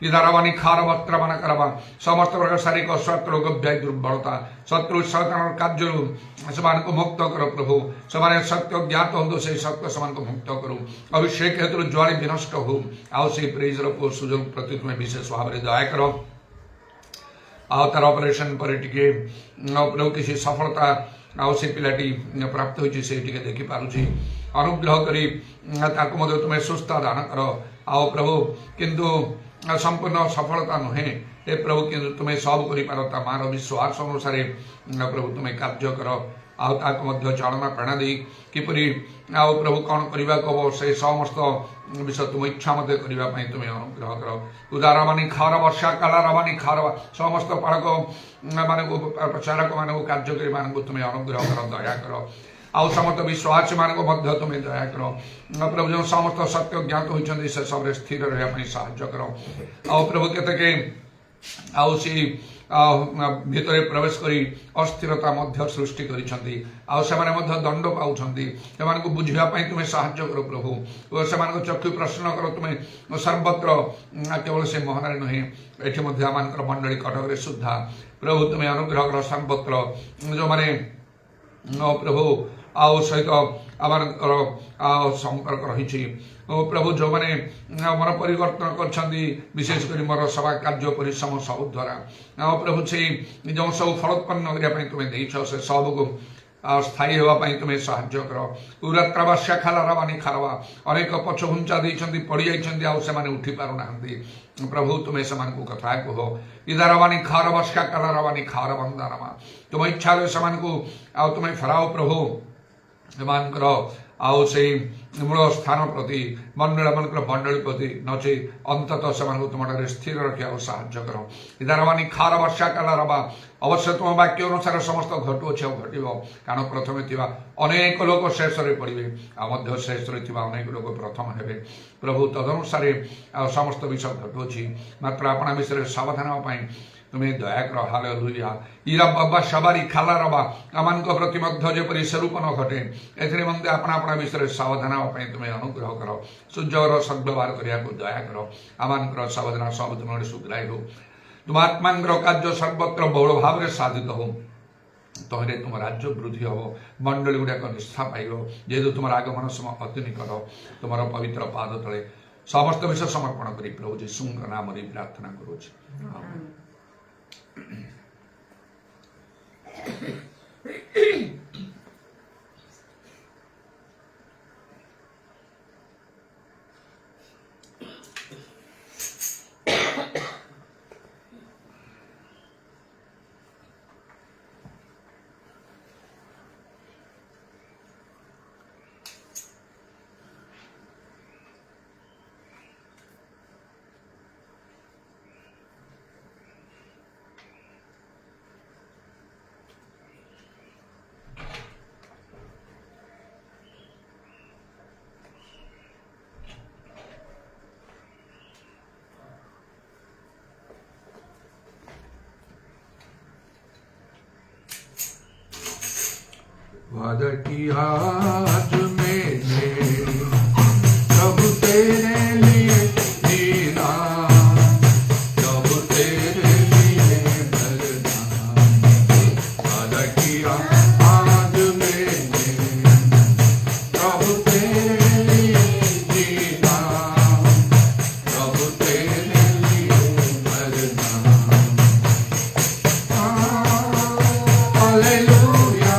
ইদারাবানি খারবাত্রাবানা কারাবা সমস্ত প্রকার শারীরিক অস্বাস্থ্য রোগ ব্যাধি দুর্বলতা শত্রু শয়তানর କାର୍ଯ୍ୟରୁ ସେମାନଙ୍କୁ ମୁକ୍ତ କର ପ୍ରଭୁ ସେମାନେ ସତ୍ୟ ଜ୍ଞାତ ହୁଅନ୍ତୁ ସେହି ସତ୍ୟ ସେମାନଙ୍କୁ ମୁକ୍ତ କରୁ ଅଭିଷେକ ହେତୁ ଜ୍ୱାଳି ବିନଷ୍ଟ ହଉ ଆଉ ସେହି ପ୍ରେଜର ପୁଅ ସୁଯୋଗ ପ୍ରତି ତୁମେ ବିଶେଷ ଭାବରେ ଦୟା କର ଆଉ ତାର ଅପରେସନ ପରେ ଟିକେ ପ୍ରଭୁ କିଛି ସଫଳତା ଆଉ ସେ ପିଲାଟି ପ୍ରାପ୍ତ ହୋଇଛି ସେ ଟିକେ ଦେଖିପାରୁଛି ଅନୁଗ୍ରହ କରି ତାକୁ ମଧ୍ୟ ତୁମେ ସୁସ୍ଥ ଦାନ କର ଆଉ ପ୍ରଭୁ କିନ୍ତୁ संपूर्ण सफलता नुहे हे प्रभु किंतु तुम्हें सब कर मार विश्वास अनुसार प्रभु तुम्हें कार्य कर आगे चालना प्रेरणा दी किपरि आउ प्रभु कौन करने को हम से समस्त विषय तुम इच्छा मत करने तुम्हें अनुग्रह कर उदारवानी खार वर्षा कालारवानी खार समस्त पालक मान प्रचारक मान कार्यकारी मान तुम्हें अनुग्रह कर दया कर आउ समस्त विश्वास मान तुम्हें दया कर प्रभु जो समस्त सत्य ज्ञात होती से सब स्थिर रहा साहाय्य कर आउ प्रभु केतके आउ सी भितर प्रवेश करी अस्थिरता मध्य सृष्टि करिसेंती आउ सेमाने मध्य दंड पाउछंती सेमानकु बुझिबा पई तुमे साहाय्य करो प्रभु सेमानकु चक्षु प्रश्न करो तुमे सर्वत्र केवल से मोहनारे नहे एठी मध्य आमानकर मंडली कटक रे सुद्धा प्रभु तुमे अनुग्रह कर सर्वत्र जो माने प्रभु आउ सहित आमानकर संपर्क रही प्रभु जो मैंने मोर परिवर्तन कर विशेष कर मोर सभा कार्य परिश्रम सब द्वारा प्रभु से जो सब फलोत्पन्न करने तुम्हें देछ से सब को स्थायी होगापी तुम्हें साहाय्य कर उरात्रावास्या खालारावानी खारवा अनेक पछ घुंचा देती पड़ जाइए आउ से उठी पारना प्रभु तुम्हें से कथा कह इदारवानी खारवास्या कालारावानी खार बंदारमा तुम इच्छा से तुम्हें फेराओ प्रभु एमानकर आउ से मूल स्थान प्रति मंडल मंडली प्रति नचे अंततः से तुम स्थिर रखा साहाय्य कर इदारवानी खार वर्षा कालारवा अवश्य तुम वाक्य अनुसार समस्त घटुअछ घट कारण प्रथम अनेक लोक शेष पड़े आध्य शेष अनेक लोक प्रथम हे प्रभु तदनुसार समस्त विषय घटुअछि मात्र आपना विषय सावधान तुम्हें दया कर हालेलुया इरा बाबा सवारी खाला रबा आमान प्रति जेपरी स्वरूप न घटे एथिरे मध्य अपना अपना विषय सावधान तुम्हें अनुग्रह कर सूर्यर सद्व्यवहार करने को दया कर आमान सावधान सब तुम सुधराई हो तुम आत्मा कार्य सर्वत्र बहुल भाव में साधित हो तहरे तुम राज्य वृद्धि हम मंडली गुड़ाक निष्ठा पाइब जेहेतु तुम आगमन समय अति निकट तुम पवित्र पाद तले समस्त विषय समर्पण कर प्रभु जीशु नाम प्रार्थना करुँच वादा किया आज मैंने प्रभु तेरे लिए जीना प्रभु तेरे लिए मरना वादा किया आज मैंने प्रभु तेरे लिए जीना प्रभु तेरे लिए मरना हालेलुया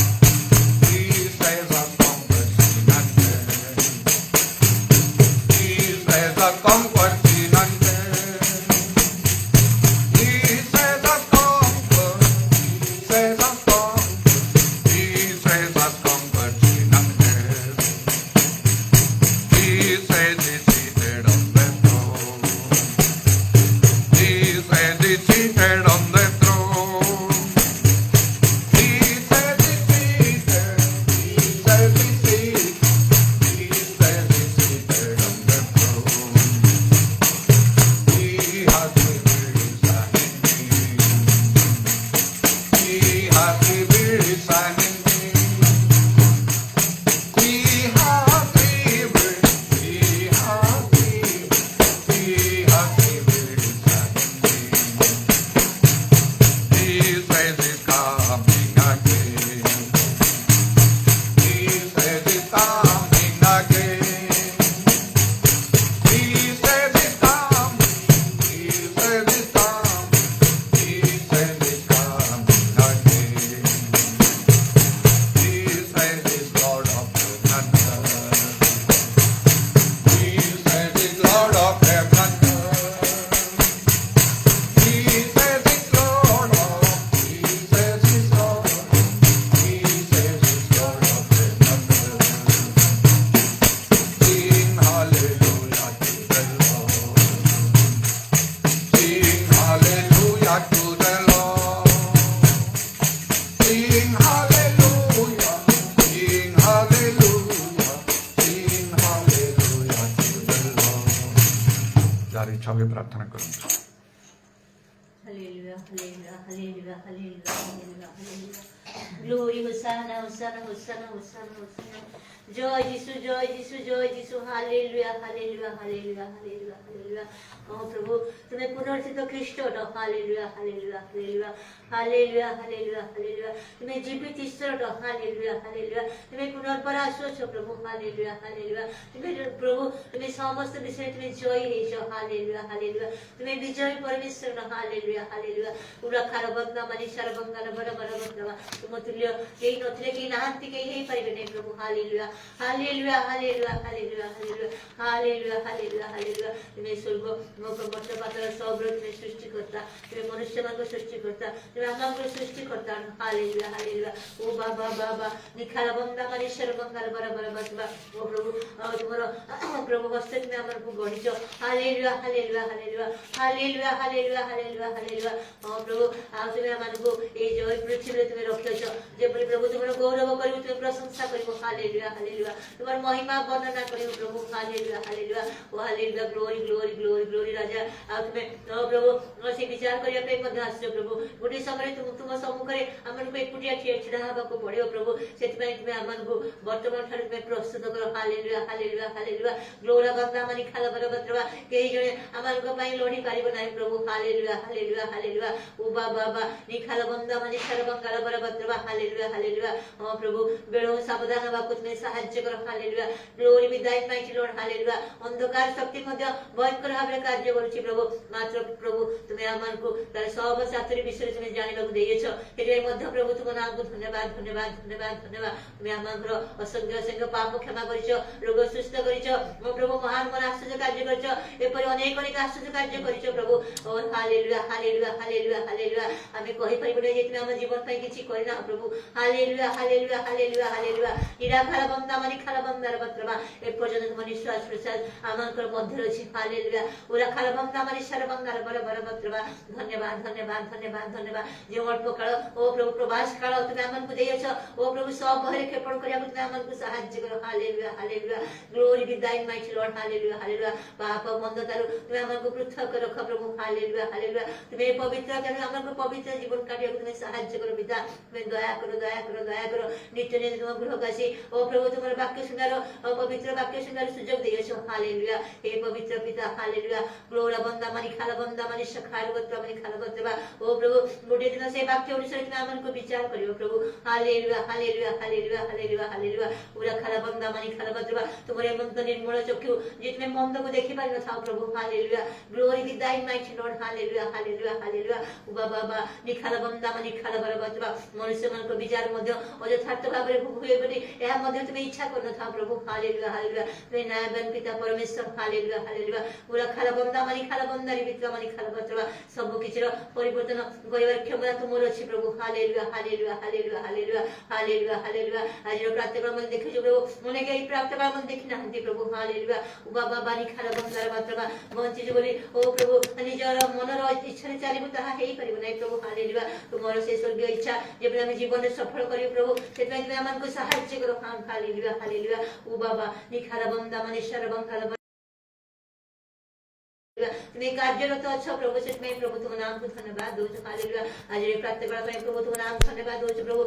ପ୍ରାର୍ଥନା କରନ୍ତୁ। Hallelujah, hallelujah, hallelujah, hallelujah, hallelujah, hallelujah. Glory, Hosanna, Hosanna, Hosanna, Hosanna, Hosanna. Joy Jesus, joy Jesus, joy Jesus. Hallelujah, hallelujah, hallelujah, hallelujah, hallelujah. Oh प्रभु तुम्हें पुनर्जित ख्रिस्ट हो। Hallelujah, hallelujah, hallelujah, hallelujah, hallelujah, hallelujah. तुम्हें जीवित ईश्वर हो। Hallelujah, hallelujah. तुम्हें पुनर्पराश हो प्रभु। Hallelujah, hallelujah. तुम्हें प्रभु तुम्हें समस्त विषय तुम्हें जय हो। Hallelujah, hallelujah. तुम्हें विजय परमेश्वर हो। Hallelujah, hallelujah. पूरा खरबंदा मनी शरबंगा बड़ा बड़ा बड़ा तुम तुल्य केही नथिले केही नाहंती केही हेई परिबे नै प्रभु। Hallelujah, hallelujah, hallelujah, hallelujah, hallelujah, hallelujah, hallelujah, hallelujah. तुम्हें स्वर्ग पर्वत पाताल सब तुम्हें सृष्टि करता। तुम्हें मनुष्य मान को सृष्टि करता। तुम्हें आत्मा को सृष्टि करता। Hallelujah, hallelujah. ओ बाबा बाबा निखाल बंदा मनी शरबंगा बड़ा बड़ा बड़ा ओ प्रभु तुम्हारा प्रभु हस्ते तुम्हें हमर को गढिछ। Hallelujah, hallelujah, hallelujah, hallelujah, hallelujah, hallelujah, hallelujah. ओ प्रभु तुम्हें हमन को ए जय पृथ्वी तुम्हें रखिछ। जेपरि प्रभु तुम्हारा गौरव करियो तुम्हें प्रशंसा करियो। Hallelujah, hallelujah. तुम्हार महिमा वर्णना करियो प्रभु। हालेलुया, हालेलुया, ओ hallelujah. Glory glory glory glory राजा तुम्हें प्रभु से विचार करिया पे मध्य आसो प्रभु। गोटे समय तुम सम्मुख रे हमन को एकुटिया छिड़ा हबा को पड़ियो प्रभु। सेति तुम्हें हमन को वर्तमान ठारे तुम्हें प्रस्तुत करो। Hallelujah, hallelujah, hallelujah. ग्लोरा बंदा मनी खाला बरबत्रवा केही जणे हमन को पई लोडी पारिबो नाही प्रभु। Hallelujah, hallelujah, hallelujah. ओ बाबा निखाला बंदा मनी खाला बंगाला बरबत्रवा। Hallelujah, hallelujah. ओ प्रभु बेळो सावधान हबा तुम्हें सहाय्य करो। हालेलुया। ग्लोरी बी दाई माइटी लॉर्ड। हालेलुया। अंधकार शक्ति मध्य भयंकर भाव कार्य करुछि प्रभु। मात्र प्रभु तुम्हें हमन को तार सब साथरी विषय तुम्हें जानिबा को देइछ। एते मध्य प्रभु तुम नाम को धन्यवाद, धन्यवाद, धन्यवाद, धन्यवाद। तुम्हें हमर असंख्य असंख्य पाप क्षमा करिछ। रोग सुस्थ करिछ। ओ प्रभु महान महान आश्चर्य कार्य करिछ। एपरि अनेक अनेक आश्चर्य कार्य करिछ प्रभु। ओ हालेलुया, हालेलुया, हालेलुया, हालेलुया। आमे कहि परिबो नै जे तुमे हमर जीवन पई किछि करिना प्रभु। Hallelujah, hallelujah, hallelujah, hallelujah. इरा खाला बंदा मनि खाला बंदार बत्रबा ए पर्यंत तुम निश्वास प्रश्वास आमनकर मध्य अछि। हालेलुया। उरा खाला बंदा मनि शर बंदार बर बर बत्रबा। धन्यवाद, धन्यवाद, धन्यवाद, धन्यवाद। जे अल्प काल ओ प्रभु प्रवास काल तुमे हमन को देइछ। ओ प्रभु सब भरे खेपण करिया तुमे हमन को सहाय्य करो। Hallelujah, hallelujah. ग्लोरी बी दाइन माइटी लॉर्ड। Hallelujah, hallelujah. पाप मंदतारु तुमे हमन को पृथक रख प्रभु। Hallelujah, hallelujah. तुमे पवित्र कर हमन को पवित्र जीवन काटिया तुमे सहाय्य करो पिता। तुमे दया करो, दया करो, दया करो। नित्य नित्य तुम गृहकाशी ओ प्रभु तुम्हारे वाक्य सुनारो पवित्र वाक्य सुनारो सुजोग देइछ। हालेलुया। हे पवित्र पिता। हालेलुया। ग्लोरा बंदा मनि खाला बंदा मनि सखार गोत्र मनि खाला गोत्रबा ओ प्रभु गोटे दिन से वाक्य अनुसार तुमे हमन को विचार करियो प्रभु। Hallelujah, hallelujah, hallelujah, hallelujah, hallelujah. पूरा खाला बंदा मनि खाला गोत्रबा तुम्हारे मंद निर्मल चक्षु जे तुमे मंद को देखि पारि न थाओ प्रभु। हालेलुया। ग्लोरी बी दाइन mighty Lord. Hallelujah, hallelujah, hallelujah. उबा बाबा निखाला बंदा मनि खाला बरबत्रबा मनुष्य मन को विचार मध्य अयथार्थ भाबरे हुए बोली एहा मध्य तुमे इच्छा कर न थाओ प्रभु। Hallelujah, hallelujah. तुमे न्यायवान पिता परमेश्वर। Hallelujah, hallelujah. पूरा खाला बंदा मनि खाला बंदारी पिता मनि खाला बत्रबा सब किछिर परिवर्तन करिवार क्षमता तुमर अछि प्रभु। Hallelujah, hallelujah, hallelujah, hallelujah, hallelujah, hallelujah. आज प्रार्थना मन देखि जो प्रभु मने के प्रार्थना मन देखि नाहंती प्रभु। हालेलुया। उबा बाबा नि खाला बंदार बत्रबा बंची जो बोली ओ प्रभु निजर मनर इच्छा चालिबु ताहा हेई परिबो नै प्रभु। हालेलुया। तुमर से स्वर्गीय इच्छा जे हम जीवन सफल करियो प्रभु सेतै तुमे हमन को सहाय्य करो। Hallelujah, hallelujah. ओ बाबा नि खाला बंदा मनि शर बंगाला तुमे कार्यरत अछ प्रभु सेतै प्रभु तुम नाम को धन्यवाद दोछ। हालेलुया। आज प्रार्थना पई प्रभु तुम नाम धन्यवाद दोछ प्रभु।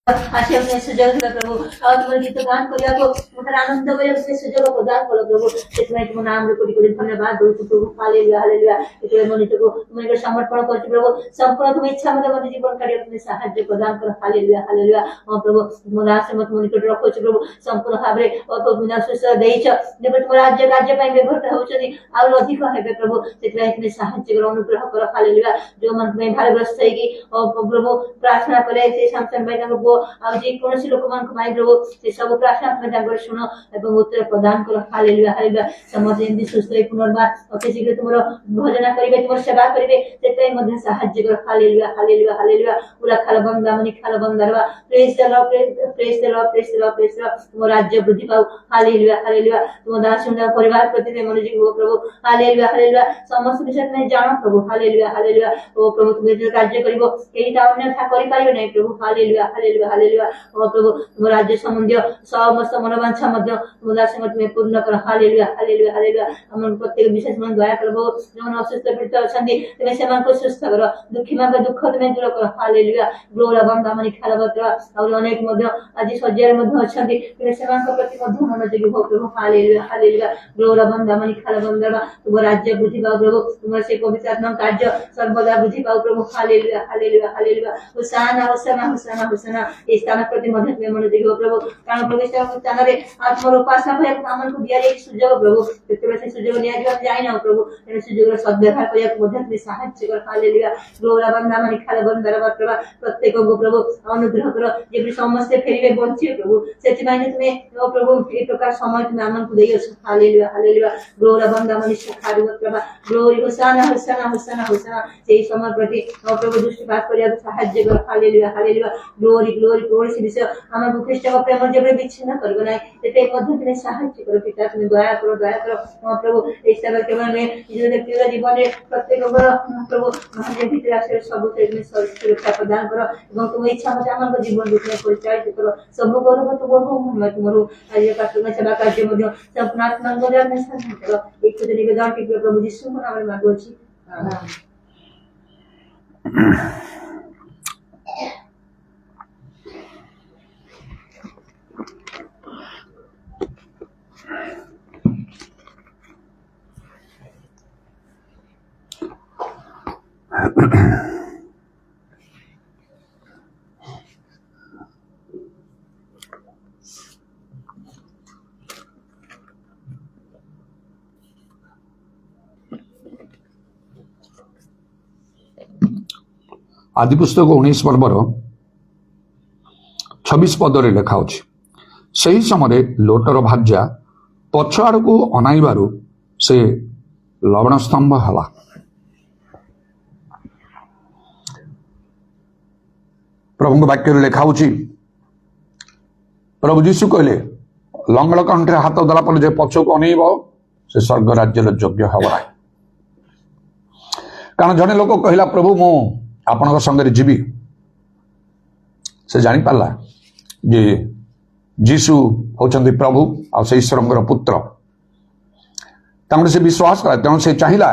आज हमने सुजोग दिला प्रभु और तुम गीत गान करिया को तुम आनंद करिया से सुजोग प्रदान करो प्रभु सेतै तुम नाम रे कोടി कोടി धन्यवाद दोछ प्रभु। Hallelujah, hallelujah. एते मनुष्य को तुम समर्पण करछि प्रभु संपूर्ण तुम इच्छा मत मत जीवन कार्य तुम सहाय्य प्रदान करो। Hallelujah, hallelujah. ओ प्रभु तुम दास मत मन निकट रखो प्रभु संपूर्ण भाबरे ओ प्रभु विनाश देइछ जेबे तुम राज्य कार्य पई व्यवहार होछनी और अधिक हेबे प्रभु सेतै तुम सहाय्य करो अनुग्रह करो। हालेलुया। जो मन में भारग्रस्त है कि ओ प्रभु प्रार्थना करे से संसन भाई ताको आ जे कोनोसी लोक मान को माई प्रभु से सब प्रार्थना में जागर सुनो एवं उत्तर प्रदान करो। Hallelujah, hallelujah. समझ इंदि सुस्थ पुनर्बार अति शीघ्र तुमरो भजना करिवे तुमरो सेवा करिवे सेतै मध्ये सहाय्य करो। Hallelujah, hallelujah, hallelujah. पूरा खाला बंदा मनि खाला बंदारवा praise the Lord, praise the Lord, praise the Lord, praise the Lord. तुम राज्य वृद्धि पाओ। Hallelujah, hallelujah. तुम दास सुंदर परिवार प्रति ते मन जीव प्रभु। Hallelujah, hallelujah. समस्त विषय में जानो प्रभु। Hallelujah, hallelujah. ओ प्रभु तुम जे कार्य करिवो केही ता अन्यथा करि पारिबो नै प्रभु। हालेलुया, हालेलुया, हालेलुया ओ प्रभु तुम राज्य संबंधी समस्त मनोवांछा मध्य तुम दासंग तुम्हें पूर्ण कर हालेलुया हालेलुया हालेलुया हम प्रत्येक विशेष मन दया कर प्रभु जो असुस्थ पीड़ित अछंती तुम्हें सेमान को सुस्थ कर दुखी मान दुख तुम्हें दूर कर हालेलुया ग्लोरी बंदा मनी खालबत्र और अनेक मध्य आज सज्जार मध्य अछंती तुम्हें सेमान को प्रति मध्य मनोयोगी हो प्रभु हालेलुया हालेलुया ग्लोरी बंदा मनी खालबंदा तुम राज्य बुद्धि पाओ प्रभु तुम से पवित्र आत्मा कार्य सर्वदा बुद्धि पाओ प्रभु हालेलुया हालेलुया हालेलुया होसाना होसाना होसाना होसाना इस स्थान प्रति मध्य तुम्हें मनोयोगी हो प्रभु कारण प्रभु इस स्थान रे आत्मा उपासना भय हमन को दिया एक सुजोग प्रभु तेरे से सुजोग निया जो जाय ना प्रभु तेरे सुजोग सद्व्यवहार करिया मध्य तुम्हें सहायता कर हालेलुया ग्लोरी बंदा मनी खालबंदा प्रभु प्रत्येक को प्रभु अनुग्रह करो जे समस्त फेरिबे बंची प्रभु सेति माने तुम्हें ओ प्रभु ए प्रकार समय तुम्हें हमन को देइयो हालेलुया हालेलुया ग्लोरी बंदा मनी खालबंदा प्रभु ग्लोरी होसाना होसाना होसाना होसाना सेही समय प्रति ओ प्रभु दृष्टिपात करिया सहायता कर hallelujah hallelujah glory glory glory से विषय हमन ख्रीष्ट को प्रेम जेबे विच्छिन्न करबो नै एते मध्य तुम्हें सहायता करो पिता तुम्हें दया करो ओ प्रभु इस तरह के मन में जो व्यक्ति जीवन में प्रत्येक प्रभु महान भीतर आश्रय सब से सुरक्षा प्रदान करो এবং তুমি ইচ্ছা মতো আমার জীবন রূপে পরিচালিত করো সব গৌরব তো গৌরব মহিমা তোমার আজ কার্য সেবা কার্য মধ্যে সম্পূর্ণ আত্মার মধ্যে আপনি স্থান করো একটু নিবেদন ঠিক প্রভু যিশু নামে আমরা মাগছি आदि पुस्तक 19 पर्वर 26 पदरे लेखा अछि सही समय लोटर भाज्या पछ आड़ को अनाइबारु से लवण स्तंभ हला प्रभु वाक्य लेखा होछि प्रभु जीशु कहले लंगड़ कंठे हाथ दला पर जे पछ को अनैब से स्वर्ग राज्य योग्य हब ना कारण जने लोक कहला प्रभु मु आपण संगे जीवी से जानी पाला जे जीशु होचंदी प्रभु आ से ईश्वर पुत्र तांगे से विश्वास करा तेणु से चाहिला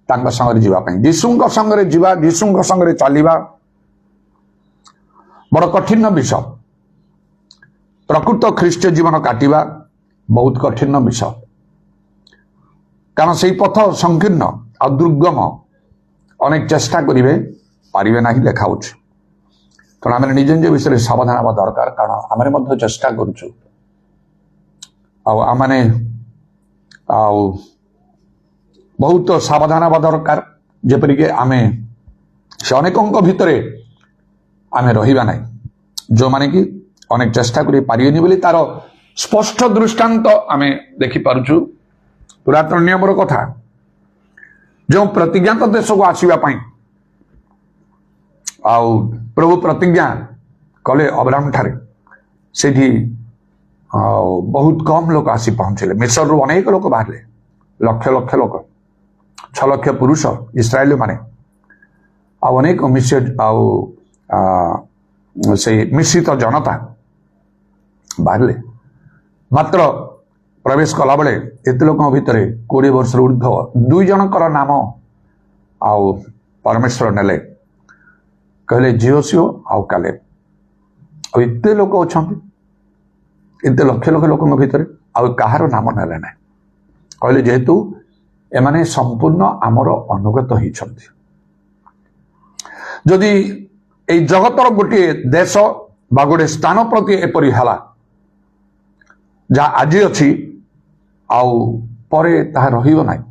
तांगा संगे जीवा पई जीशु संगे जीवा जीशु संगे चलीबा बड़ कठिन विषय प्रकृत ख्रीष्ट जीवन काटिबा बहुत कठिन विषय कारण से पथ संकीर्ण आ दुर्गम अनेक चेष्टा करिवे पारिबे नाही लेखा होछि तेणु आम निज निज विषय सावधान हवा दरकार कारण आम चेष्टा करुचु आने बहुत सावधान हवा दरकार जेपरिक आम से अनेकों भितर आम रहिबा नाही जो माने कि अनेक चेष्टा करि पारिबेनी बोली तार स्पष्ट दृष्टांत आम देखि पारुचु पुरातन नियमर कथा जो प्रतिज्ञात देश को आसीबा पई आउ प्रभु प्रतिज्ञा कले अब्राहम ठारे सेठी बहुत कम लोक आसी पहुंचले मिस्र रु अनेक लोक बाहरले लक्ष लक्ष लोक 6 लाख पुरुष इस्राएल माने आ अनेक से मिश्रित जनता बाहरले मात्र प्रवेश कला बेले एत लोक भितर 20 वर्ष ऊर्ध्व 2 जनकर नाम आउ परमेश्वर नेले कहले जियोसियो आउ कालेब आ एते लोक अछंती एते लक्ष लक्ष लोक भितर आ कहार नाम नेले ना कहले जेहेतु एमाने संपूर्ण आमर अनुगत होइछंती जदि ए जगतर गोटे देश बा गोटे स्थान प्रति एपरि हला जा आज अछि आउ परे ताहा रहिबो नाही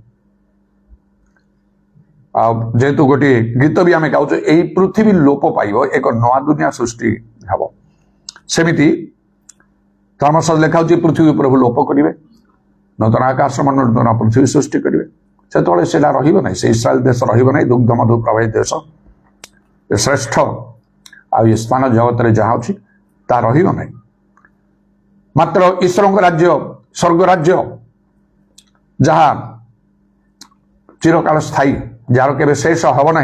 जेहेतु गोटे गीत भी आम गाऊ यही पृथ्वी लोप पाइब एक नवा दुनिया सृष्टि हम सेमिति धर्मशास्त्र लेखा पृथ्वी प्रभु लोप करेंगे नूतन आकाश मंडल नूतन पृथ्वी सृष्टि करेंगे से रही से इस्राएल देश रही दुग्ध मधु प्रभावित देश श्रेष्ठ आ स्थान जगत में जहाँ अच्छी ता रही मात्र ईश्वर राज्य स्वर्ग राज्य जहाँ चिरकाल स्थायी जार के शेष हम ना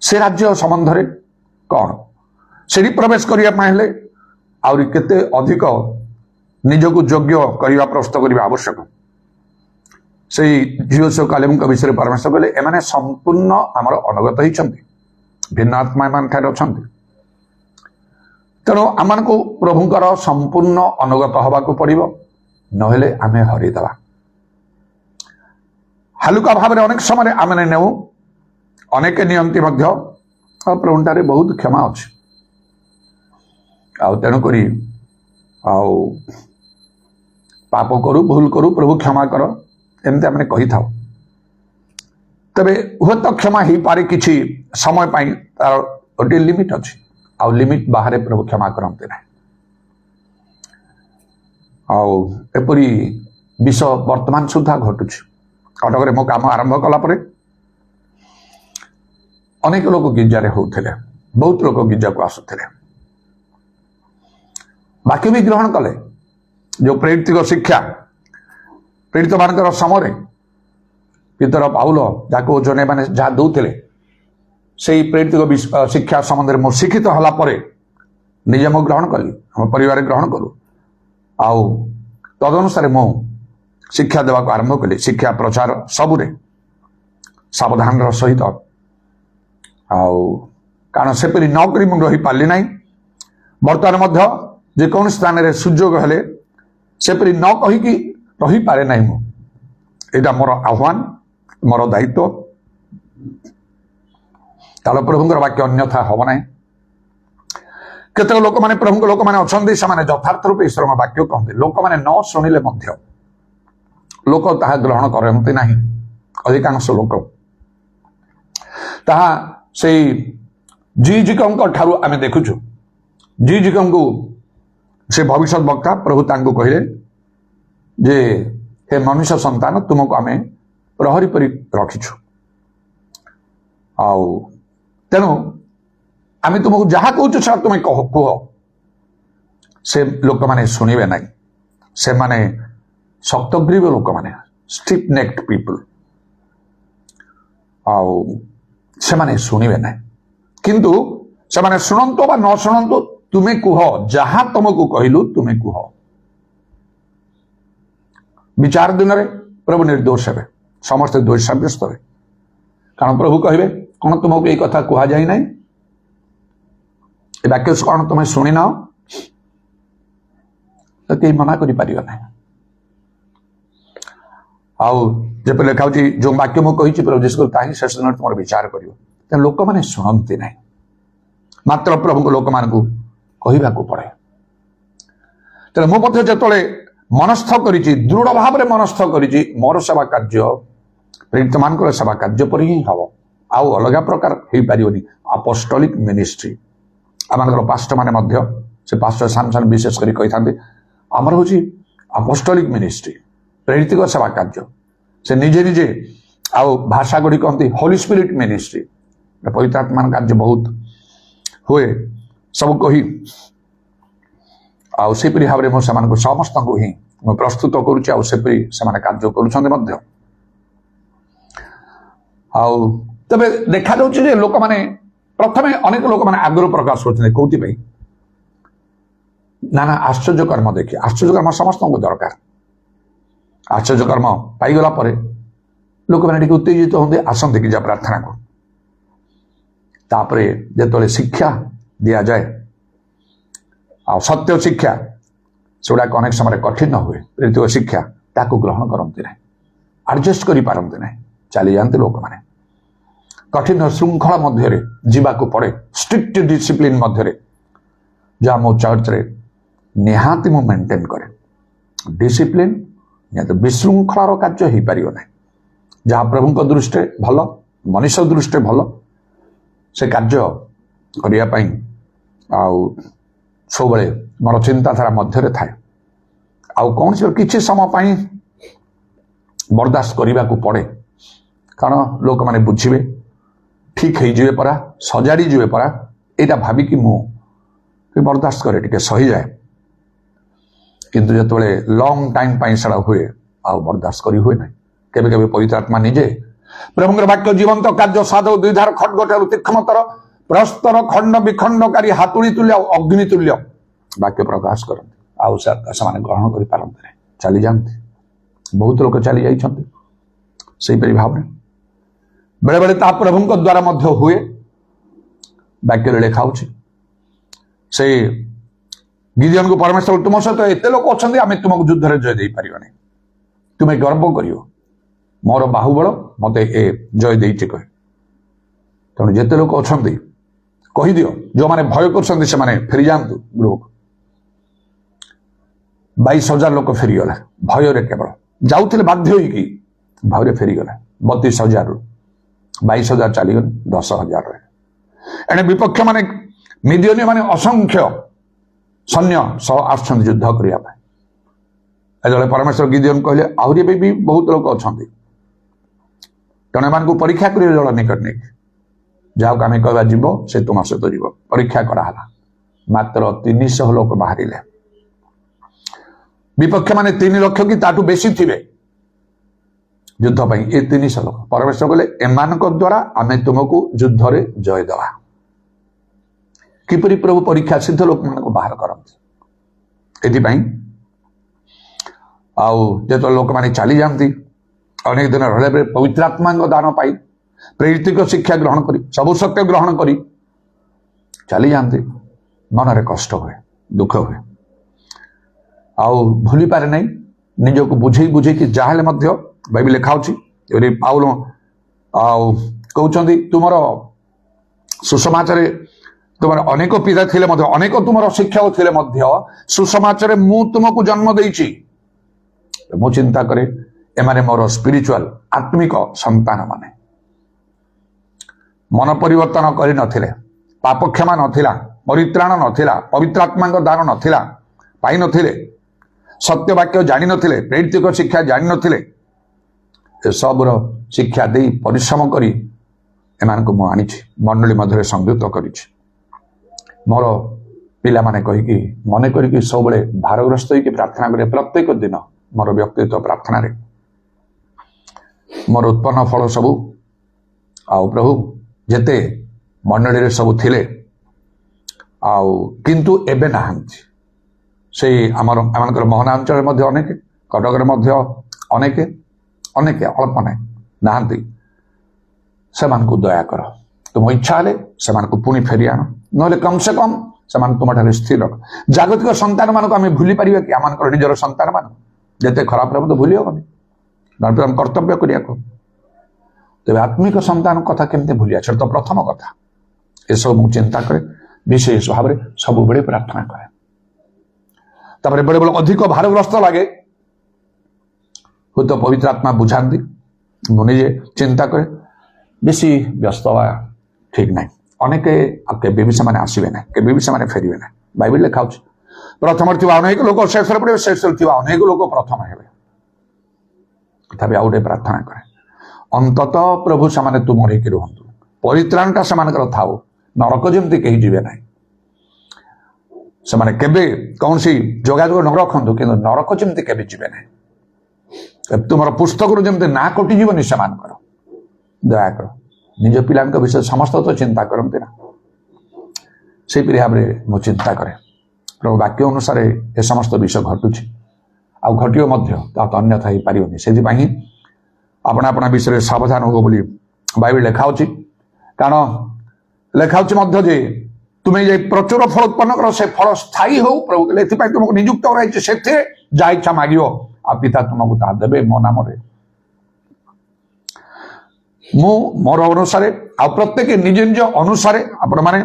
से राज्य संबंध कौन ସେଠି ପ୍ରବେଶ କରିବା ପାଇଁ ହେଲେ ଆହୁରି କେତେ ଅଧିକ ନିଜକୁ ଯୋଗ୍ୟ କରିବା ପ୍ରସ୍ତୁତ କରିବା ଆବଶ୍ୟକ। ସେଇ ଝିଅ କାଲେବଙ୍କ ବିଷୟରେ ପରାମର୍ଶ କଲେ ଏମାନେ ସମ୍ପୂର୍ଣ୍ଣ ଆମର ଅନୁଗତ ହେଇଛନ୍ତି, ଭିନ୍ନ ଆତ୍ମା ଏମାନେ ଠାରେ ଅଛନ୍ତି। ତେଣୁ ଆମମାନଙ୍କୁ ପ୍ରଭୁଙ୍କର ସମ୍ପୂର୍ଣ୍ଣ ଅନୁଗତ ହେବାକୁ ପଡ଼ିବ, ନହେଲେ ଆମେ ହରିଦେବା। ହାଲୁକା ଭାବରେ ଅନେକ ସମୟରେ ଆମେ ନେଉ, ଅନେକ ନିଅନ୍ତି ମଧ୍ୟ, ଆଉ ପ୍ରଭୁଠାରେ ବହୁତ କ୍ଷମା ଅଛି। ଆଉ ତେଣୁକରି ଆଉ ପାପ କରୁ, ଭୁଲ କରୁ, ପ୍ରଭୁ କ୍ଷମା କର, ଏମିତି ଆମେ କହିଥାଉ। ତେବେ ହୁଏତ କ୍ଷମା ହେଇପାରେ କିଛି ସମୟ ପାଇଁ, ତାର ଗୋଟିଏ ଲିମିଟ ଅଛି, ଆଉ ଲିମିଟ ବାହାରେ ପ୍ରଭୁ କ୍ଷମା କରନ୍ତି ନାହିଁ। ଆଉ ଏପରି ବିଷୟ ବର୍ତ୍ତମାନ ସୁଦ୍ଧା ଘଟୁଛି। କଟକରେ ମୋ କାମ ଆରମ୍ଭ କଲା ପରେ ଅନେକ ଲୋକ ଗିର୍ଜାରେ ହଉଥିଲେ, ବହୁତ ଲୋକ ଗିର୍ଜାକୁ ଆସୁଥିଲେ, ବାକ୍ୟ ବି ଗ୍ରହଣ କଲେ। ଯୋଉ ପ୍ରେରିତିକ ଶିକ୍ଷା ପୀଡ଼ିତ ମାନଙ୍କର ସମୟରେ ପିତର ପାଉଲ ଯାହାକୁ ଜଣେ ଯାହା ଦଉଥିଲେ, ସେଇ ପ୍ରେରିତିକ ଶିକ୍ଷା ସମ୍ବନ୍ଧରେ ମୁଁ ଶିକ୍ଷିତ ହେଲା ପରେ ନିଜେ ମୁଁ ଗ୍ରହଣ କଲି, ଆମ ପରିବାର ଗ୍ରହଣ କଲୁ। ଆଉ ତଦନୁସାରେ ମୁଁ ଶିକ୍ଷା ଦେବାକୁ ଆରମ୍ଭ କଲି। ଶିକ୍ଷା ପ୍ରଚାର ସବୁରେ ସାବଧାନର ସହିତ, ଆଉ କାରଣ ସେପରି ନ କରି ମୁଁ ରହିପାରିଲି ନାହିଁ। ବର୍ତ୍ତମାନ ମଧ୍ୟ ଯେକୌଣସି ସ୍ଥାନରେ ସୁଯୋଗ ହେଲେ ସେପରି ନ କହିକି ରହିପାରେ ନାହିଁ ମୁଁ। ଏଇଟା ମୋର ଆହ୍ୱାନ, ମୋର ଦାୟିତ୍ୱ। ତାହେଲେ ପ୍ରଭୁଙ୍କର ବାକ୍ୟ ଅନ୍ୟଥା ହବ ନାହିଁ। କେତେକ ଲୋକମାନେ ପ୍ରଭୁଙ୍କ ଲୋକମାନେ ଅଛନ୍ତି, ସେମାନେ ଯଥାର୍ଥ ରୂପେ ଈଶ୍ୱରଙ୍କ ବାକ୍ୟ କହନ୍ତି, ଲୋକମାନେ ନ ଶୁଣିଲେ ମଧ୍ୟ ଲୋକ ତାହା ଗ୍ରହଣ କରନ୍ତି ନାହିଁ। ଅଧିକାଂଶ ଲୋକ ତାହା ସେଇ ଜିଜିକଙ୍କ ଠାରୁ ଆମେ ଦେଖୁଛୁ। ଜିଜିକଙ୍କୁ ସେ ଭବିଷ୍ୟତ ବକ୍ତା, ପ୍ରଭୁ ତାଙ୍କୁ କହିଲେ ଯେ ହେ ମନୁଷ୍ୟ ସନ୍ତାନ, ତୁମକୁ ଆମେ ପ୍ରହରୀ କରି ରଖିଛୁ, ଆଉ ତେଣୁ ଆମେ ତୁମକୁ ଯାହା କହୁଛୁ ସେଟା ତୁମେ କୁହ। ସେ ଲୋକମାନେ ଶୁଣିବେ ନାହିଁ। ସେମାନେ ଶକ୍ତଗ୍ରୀବ ଲୋକମାନେ, ଷ୍ଟ୍ରିଟ୍ ନେକ୍ଡ ପିପୁଲ, ଆଉ ସେମାନେ ଶୁଣିବେ ନାହିଁ। କିନ୍ତୁ ସେମାନେ ଶୁଣନ୍ତୁ ବା ନ ଶୁଣନ୍ତୁ, ତୁମେ କୁହ, ଯାହା ତମକୁ କହିଲୁ ତୁମେ କୁହ। ବିଚାର ଦିନରେ ପ୍ରଭୁ ନିର୍ଦ୍ଦୋଷ ହେବେ, ସମସ୍ତେ ଦୋଷ ସାବ୍ୟସ୍ତ ହେବେ। କାରଣ ପ୍ରଭୁ କହିବେ, କଣ ତୁମକୁ ଏଇ କଥା କୁହାଯାଇ ନାହିଁ? ଏ ବାକ୍ୟ କଣ ତୁମେ ଶୁଣିନାଅ? ତ କେହି ମନା କରିପାରିବ ନାହିଁ। ଆଉ ଯେପରି ଲେଖା ହଉଛି, ଯୋଉ ବାକ୍ୟ ମୁଁ କହିଛି ପ୍ରଭୁ ଯୀଶୁ ତାହା ହିଁ ଶେଷ ଦିନରେ ତୁମର ବିଚାର କରିବ। ତେଣୁ ଲୋକମାନେ ଶୁଣନ୍ତି ନାହିଁ, ମାତ୍ର ପ୍ରଭୁଙ୍କ ଲୋକମାନଙ୍କୁ କହିବାକୁ ପଡେ। ତେଣୁ ମୁଁ ମଧ୍ୟ ଯେତେବେଳେ ମନସ୍ଥ କରିଛି, ଦୃଢ ଭାବରେ ମନସ୍ଥ କରିଛି, ମୋର ସେବା କାର୍ଯ୍ୟ ପ୍ରେରିତମାନଙ୍କର ସେବା କାର୍ଯ୍ୟ ପରି ହିଁ ହବ, ଆଉ ଅଲଗା ପ୍ରକାର ହେଇପାରିବନି। ଆପୋଷ୍ଟଲିକ ମିନିଷ୍ଟ୍ରି, ଆମମାନଙ୍କର ପାଷ୍ଟର ମାନେ ମଧ୍ୟ, ସେ ପାଷ୍ଟର ସାମସନ୍ ବିଶେଷ କରି କହିଥାନ୍ତି, ଆମର ହଉଛି ଆପୋଷ୍ଟଲିକ ମିନିଷ୍ଟ୍ରି, ପ୍ରେରିତିକ ସେବା କାର୍ଯ୍ୟ। ସେ ନିଜେ ନିଜେ ଆଉ ଭାଷା ଗୁଡ଼ିକ କହନ୍ତି ହୋଲି ସ୍ପିରିଟ ମିନିଷ୍ଟ୍ରି, ପବିତ୍ର ଆତ୍ମାର କାର୍ଯ୍ୟ ବହୁତ ହୁଏ। ସବୁ କହି ଆଉ ସେପରି ଭାବରେ ମୁଁ ସେମାନଙ୍କୁ ସମସ୍ତଙ୍କୁ ହିଁ ମୁଁ ପ୍ରସ୍ତୁତ କରୁଛି, ଆଉ ସେପରି ସେମାନେ କାର୍ଯ୍ୟ କରୁଛନ୍ତି ମଧ୍ୟ। ଆଉ ତେବେ ଦେଖାଯାଉଛି ଯେ ଲୋକମାନେ ପ୍ରଥମେ ଅନେକ ଲୋକମାନେ ଆଗ୍ରହ ପ୍ରକାଶ କରୁଛନ୍ତି, କୋଉଥିପାଇଁ ନା ଆଶ୍ଚର୍ଯ୍ୟ କର୍ମ ଦେଖି। ଆଶ୍ଚର୍ଯ୍ୟ କର୍ମ ସମସ୍ତଙ୍କୁ ଦରକାର। ଆଶ୍ଚର୍ଯ୍ୟ କର୍ମ ପାଇଗଲା ପରେ ଲୋକମାନେ ଟିକେ ଉତ୍ତେଜିତ ହୁଅନ୍ତି, ଆସନ୍ତି କି ଯା ପ୍ରାର୍ଥନାକୁ। ତାପରେ ଯେତେବେଳେ ଶିକ୍ଷା ଦିଆଯାଏ, ଆଉ ସତ୍ୟ ଶିକ୍ଷା, ସେଗୁଡ଼ାକ ଅନେକ ସମୟରେ କଠିନ ହୁଏ। ପ୍ରେରିତ ଶିକ୍ଷା ତାକୁ ଗ୍ରହଣ କରନ୍ତି ନାହିଁ, ଆଡଜଷ୍ଟ କରିପାରନ୍ତି ନାହିଁ, ଚାଲିଯାଆନ୍ତି ଲୋକମାନେ। କଠିନ ଶୃଙ୍ଖଳା ମଧ୍ୟରେ ଯିବାକୁ ପଡେ, ଷ୍ଟ୍ରିକ୍ଟ ଡିସିପ୍ଲିନ ମଧ୍ୟରେ, ଯାହା ମୋ ଚର୍ଚ୍ଚରେ ନିହାତି ମୁଁ ମେଣ୍ଟେନ କରେ। ଡିସିପ୍ଲିନ ନିହାତି, ବିଶୃଙ୍ଖଳାର କାର୍ଯ୍ୟ ହେଇପାରିବ ନାହିଁ। ଯାହା ପ୍ରଭୁଙ୍କ ଦୃଷ୍ଟିରେ ଭଲ, ମନୁଷ୍ୟ ଦୃଷ୍ଟିରେ ଭଲ, ସେ କାର୍ଯ୍ୟ କରିବା ପାଇଁ ଆଉ ସବୁବେଳେ ମୋର ଚିନ୍ତାଧାରା ମଧ୍ୟରେ ଥାଏ। ଆଉ କୌଣସି କିଛି ସମୟ ପାଇଁ ବରଦାସ୍ତ କରିବାକୁ ପଡେ, କାରଣ ଲୋକମାନେ ବୁଝିବେ, ଠିକ ହେଇଯିବେ ପରା, ସଜାଡ଼ି ଯିବେ ପରା, ଏଇଟା ଭାବିକି ମୁଁ ବରଦାସ୍ତ କରେ, ଟିକେ ସହିଯାଏ। କିନ୍ତୁ ଯେତେବେଳେ ଲଙ୍ଗ ଟାଇମ ପାଇଁ ସେଟା ହୁଏ, ଆଉ ବରଦାସ୍ତ କରି ହୁଏ ନାହିଁ। କେବେ କେବେ ପବିତ୍ର ଆତ୍ମା ନିଜେ ପ୍ରଭୁଙ୍କର ବାକ୍ୟ ଜୀବନ୍ତ କାର୍ଯ୍ୟ ସାଧୁ ଦୁଇଧାର ଖଡ୍ଗ ଠାରୁ ତୀକ୍ଷ୍ଣତର ପ୍ରସ୍ତର ଖଣ୍ଡ ବିଖଣ୍ଡକାରୀ ହାତୁଳି ତୁଲ୍ୟ ଅଗ୍ନି ତୁଲ୍ୟ ବାକ୍ୟ ପ୍ରକାଶ କରନ୍ତି ଆଉ ସେମାନେ ଗ୍ରହଣ କରିପାରନ୍ତି ନାହିଁ, ଚାଲିଯାଆନ୍ତି। ବହୁତ ଲୋକ ଚାଲି ଯାଇଛନ୍ତି ସେହିପରି ଭାବରେ। ବେଳେବେଳେ ତାହା ପ୍ରଭୁଙ୍କ ଦ୍ୱାରା ମଧ୍ୟ ହୁଏ। ବାକ୍ୟରେ ଲେଖା ହେଉଛି ସେ ଗିଦିୟନକୁ ପରମେଶ୍ୱର ତୁମ ସହିତ ଏତେ ଲୋକ ଅଛନ୍ତି, ଆମେ ତୁମକୁ ଯୁଦ୍ଧରେ ଜୟ ଦେଇପାରିବାନି, ତୁମେ ଗର୍ବ କରିବ, ମୋର ବାହୁବଳ ମତେ ଏ ଜୟ ଦେଇଛି କହେ। ତେଣୁ ଯେତେ ଲୋକ ଅଛନ୍ତି କହିଦିଅ, ଯେଉଁମାନେ ଭୟ କରୁଛନ୍ତି ସେମାନେ ଫେରିଯାଆନ୍ତୁ ଗୃହକୁ। 22,000 ଲୋକ ଫେରିଗଲା ଭୟରେ, କେବଳ ଯାଉଥିଲେ ବାଧ୍ୟ ହୋଇକି ଭୟରେ ଫେରିଗଲା। 32,000ରୁ 22,000 ଚାଲିଗଲେ, 10,000 ରହେ। ଏଣେ ବିପକ୍ଷ ମାନେ ମିଦିୟନୀ ମାନେ ଅସଂଖ୍ୟ ସୈନ୍ୟ ସହ ଆସୁଛନ୍ତି ଯୁଦ୍ଧ କରିବା ପାଇଁ। ଯେତେବେଳେ ପରମେଶ୍ୱର ଗିଦିୟନ କହିଲେ ଆହୁରି ଏବେ ବି ବହୁତ ଲୋକ ଅଛନ୍ତି, ତେଣୁ ଏମାନଙ୍କୁ ପରୀକ୍ଷା କରିବେ ଜଳ ନିକଟ ନେଇକି, ଯାହାକୁ ଆମେ କହିବା ଯିବ ସେ ତୁମ ସହିତ ଯିବ। ପରୀକ୍ଷା କରାହେଲା, ମାତ୍ର 300 ଲୋକ ବାହାରିଲେ। ବିପକ୍ଷ ମାନେ 3 ଲକ୍ଷ କି ତାଠୁ ବେଶୀ ଥିବେ ଯୁଦ୍ଧ ପାଇଁ। ଏ 300 ଲୋକ ପରମେଶ୍ୱର କହିଲେ ଏମାନଙ୍କ ଦ୍ୱାରା ଆମେ ତୁମକୁ ଯୁଦ୍ଧରେ ଜୟ ଦେବା। କିପରି ପ୍ରଭୁ ପରୀକ୍ଷା ସିଦ୍ଧ ଲୋକମାନଙ୍କୁ ବାହାର କରନ୍ତି। ଏଥିପାଇଁ ଆଉ ଯେତେବେଳେ ଲୋକମାନେ ଚାଲିଯାଆନ୍ତି ଅନେକ ଦିନ ରହିଲା ପରେ ପବିତ୍ର ଆତ୍ମାଙ୍କ ଦାନ ପାଇ ପ୍ରେରିତିକ ଶିକ୍ଷା ଗ୍ରହଣ କରି ସବୁ ସତ୍ୟ ଗ୍ରହଣ କରି ଚାଲିଯାଆନ୍ତି, ମନରେ କଷ୍ଟ ହୁଏ, ଦୁଃଖ ହୁଏ, ଆଉ ଭୁଲି ପାରେ ନାହିଁ। ନିଜକୁ ବୁଝେଇକି ଯାହାହେଲେ ମଧ୍ୟ ବାଇବେଲ ଲେଖା ଅଛି, ପାଉଲ ଆଉ କହୁଛନ୍ତି ତୁମର ସୁସମାଚାରରେ ତୁମର ଅନେକ ପିତା ଥିଲେ ମଧ୍ୟ, ଅନେକ ତୁମର ଶିକ୍ଷକ ଥିଲେ ମଧ୍ୟ ସୁସମାଚାରରେ ମୁଁ ତୁମକୁ ଜନ୍ମ ଦେଇଛି। ମୁଁ ଚିନ୍ତା କରେ ଏମାନେ ମୋର ସ୍ପିରିଚୁଆଲ ଆତ୍ମିକ ସନ୍ତାନ ମାନେ। ମନ ପରିବର୍ତ୍ତନ କରିନଥିଲେ, ପାପ କ୍ଷମା ନଥିଲା, ପରିତ୍ରାଣ ନଥିଲା, ପବିତ୍ର ଆତ୍ମାଙ୍କ ଦାନ ନଥିଲା, ପାଇନଥିଲେ, ସତ୍ୟ ବାକ୍ୟ ଜାଣିନଥିଲେ, ପ୍ରେରିତିକ ଶିକ୍ଷା ଜାଣିନଥିଲେ। ଏସବୁର ଶିକ୍ଷା ଦେଇ ପରିଶ୍ରମ କରି ଏମାନଙ୍କୁ ମୁଁ ଆଣିଛି, ମଣ୍ଡଳୀ ମଧ୍ୟରେ ସଂଯୁକ୍ତ କରିଛି। ମୋର ପିଲାମାନେ କହିକି ମନେ କରିକି ସବୁବେଳେ ଭାରଗ୍ରସ୍ତ ହେଇକି ପ୍ରାର୍ଥନା କରେ। ପ୍ରତ୍ୟେକ ଦିନ ମୋର ବ୍ୟକ୍ତିତ୍ୱ ପ୍ରାର୍ଥନାରେ ମୋର ଉତ୍ପନ୍ନ ଫଳ ସବୁ ଆଉ ପ୍ରଭୁ ଯେତେ ମଣ୍ଡଳୀରେ ସବୁ ଥିଲେ ଆଉ କିନ୍ତୁ ଏବେ ନାହାନ୍ତି। ସେଇ ଆମମାନଙ୍କର ମୋହନା ଅଞ୍ଚଳରେ ମଧ୍ୟ ଅନେକ, କଟକରେ ମଧ୍ୟ ଅନେକ ଅଳ୍ପ ନାହିଁ ନାହାନ୍ତି। ସେମାନଙ୍କୁ ଦୟା କର, ତୁମ ଇଚ୍ଛା ହେଲେ ସେମାନଙ୍କୁ ପୁଣି ଫେରି ଆଣ, ନହେଲେ କମ୍ ସେ କମ୍ ସେମାନେ ତୁମଠାରେ ସ୍ଥିର ରଖ। ଜାଗତିକ ସନ୍ତାନ ମାନଙ୍କୁ ଆମେ ଭୁଲି ପାରିବା କି? ଆମମାନଙ୍କର ନିଜର ସନ୍ତାନ ମାନଙ୍କୁ ଯେତେ ଖରାପ ରହେ ମଧ୍ୟ ଭୁଲି ହବନି, କର୍ତ୍ତବ୍ୟ କରିବାକୁ। ତେବେ ଆତ୍ମିକ ସନ୍ତାନ କଥା କେମିତି ଭୁଲିବା? ସେଟା ତ ପ୍ରଥମ କଥା। ଏସବୁ ମୁଁ ଚିନ୍ତା କରେ, ବିଶେଷ ଭାବରେ ସବୁବେଳେ ପ୍ରାର୍ଥନା କରେ। ତାପରେ ବେଳେବେଳେ ଅଧିକ ଭାରଗ୍ରସ୍ତ ଲାଗେ, ହୁଏତ ପବିତ୍ର ଆତ୍ମା ବୁଝାନ୍ତି, ମୁଁ ନିଜେ ଚିନ୍ତା କରେ ବେଶୀ ବ୍ୟସ୍ତ ହବା ଠିକ ନାହିଁ। ଅନେକ କେବେ ବି ସେମାନେ ଆସିବେ ନାହିଁ, କେବେ ବି ସେମାନେ ଫେରିବେ ନାହିଁ। ବାଇବେଲ ଲେଖା ଅଛି ପ୍ରଥମରେ ଥିବା ଅନେକ ଲୋକ ଶେଷରେ ପଡ଼ିବେ, ଶେଷରେ ଥିବା ଅନେକ ଲୋକ ପ୍ରଥମ ହେବେ। ତଥାପି ଆଉ ଗୋଟେ ପ୍ରାର୍ଥନା କରେ, ଅନ୍ତତଃ ପ୍ରଭୁ ସେମାନେ ତୁମର ହେଇକି ରୁହନ୍ତୁ, ପରିତ୍ରାଣଟା ସେମାନଙ୍କର ଥାଉ, ନରକ ଯେମିତି କେହି ଯିବେ ନାହିଁ। ସେମାନେ କେବେ କୌଣସି ଯୋଗାଯୋଗ ନ ରଖନ୍ତୁ, କିନ୍ତୁ ନରକ ଯେମିତି କେବେ ଯିବେ ନାହିଁ। ତୁମର ପୁସ୍ତକରୁ ଯେମିତି ନାଁ କଟିଯିବନି ସେମାନଙ୍କର, ଦୟାକର। ନିଜ ପିଲାଙ୍କ ବିଷୟରେ ସମସ୍ତ ତ ଚିନ୍ତା କରନ୍ତି ନା, ସେହିପରି ଭାବରେ ମୁଁ ଚିନ୍ତା କରେ। ପ୍ରଭୁ ବାକ୍ୟ ଅନୁସାରେ ଏ ସମସ୍ତ ବିଷୟ ଘଟୁଛି, ଆଉ ଘଟିବ ମଧ୍ୟ, ତାହା ତ ଅନ୍ୟଥା ହେଇପାରିବନି। ସେଥିପାଇଁ ହିଁ ଆପଣା ବିଷୟରେ ସାବଧାନ ହୁଅ ବୋଲି ବାଇବେଲ ଲେଖା ହେଉଛି। କାରଣ ଲେଖା ହେଉଛି ମଧ୍ୟ ଯେ ତୁମେ ଯେ ପ୍ରଚୁର ଫଳ ଉତ୍ପନ୍ନ କର, ସେ ଫଳ ସ୍ଥାୟୀ ହଉ। ପ୍ରଭୁ କହିଲେ ଏଥିପାଇଁ ତୁମକୁ ନିଯୁକ୍ତ କରାଯାଇଛି, ସେଥିରେ ଯାହା ଇଚ୍ଛା ମାଗିବ ଆଉ ପିତା ତୁମକୁ ତାହା ଦେବେ ମୋ ନାମରେ। ମୁଁ ମୋର ଅନୁସାରେ ଆଉ ପ୍ରତ୍ୟେକ ନିଜ ନିଜ ଅନୁସାରେ ଆପଣମାନେ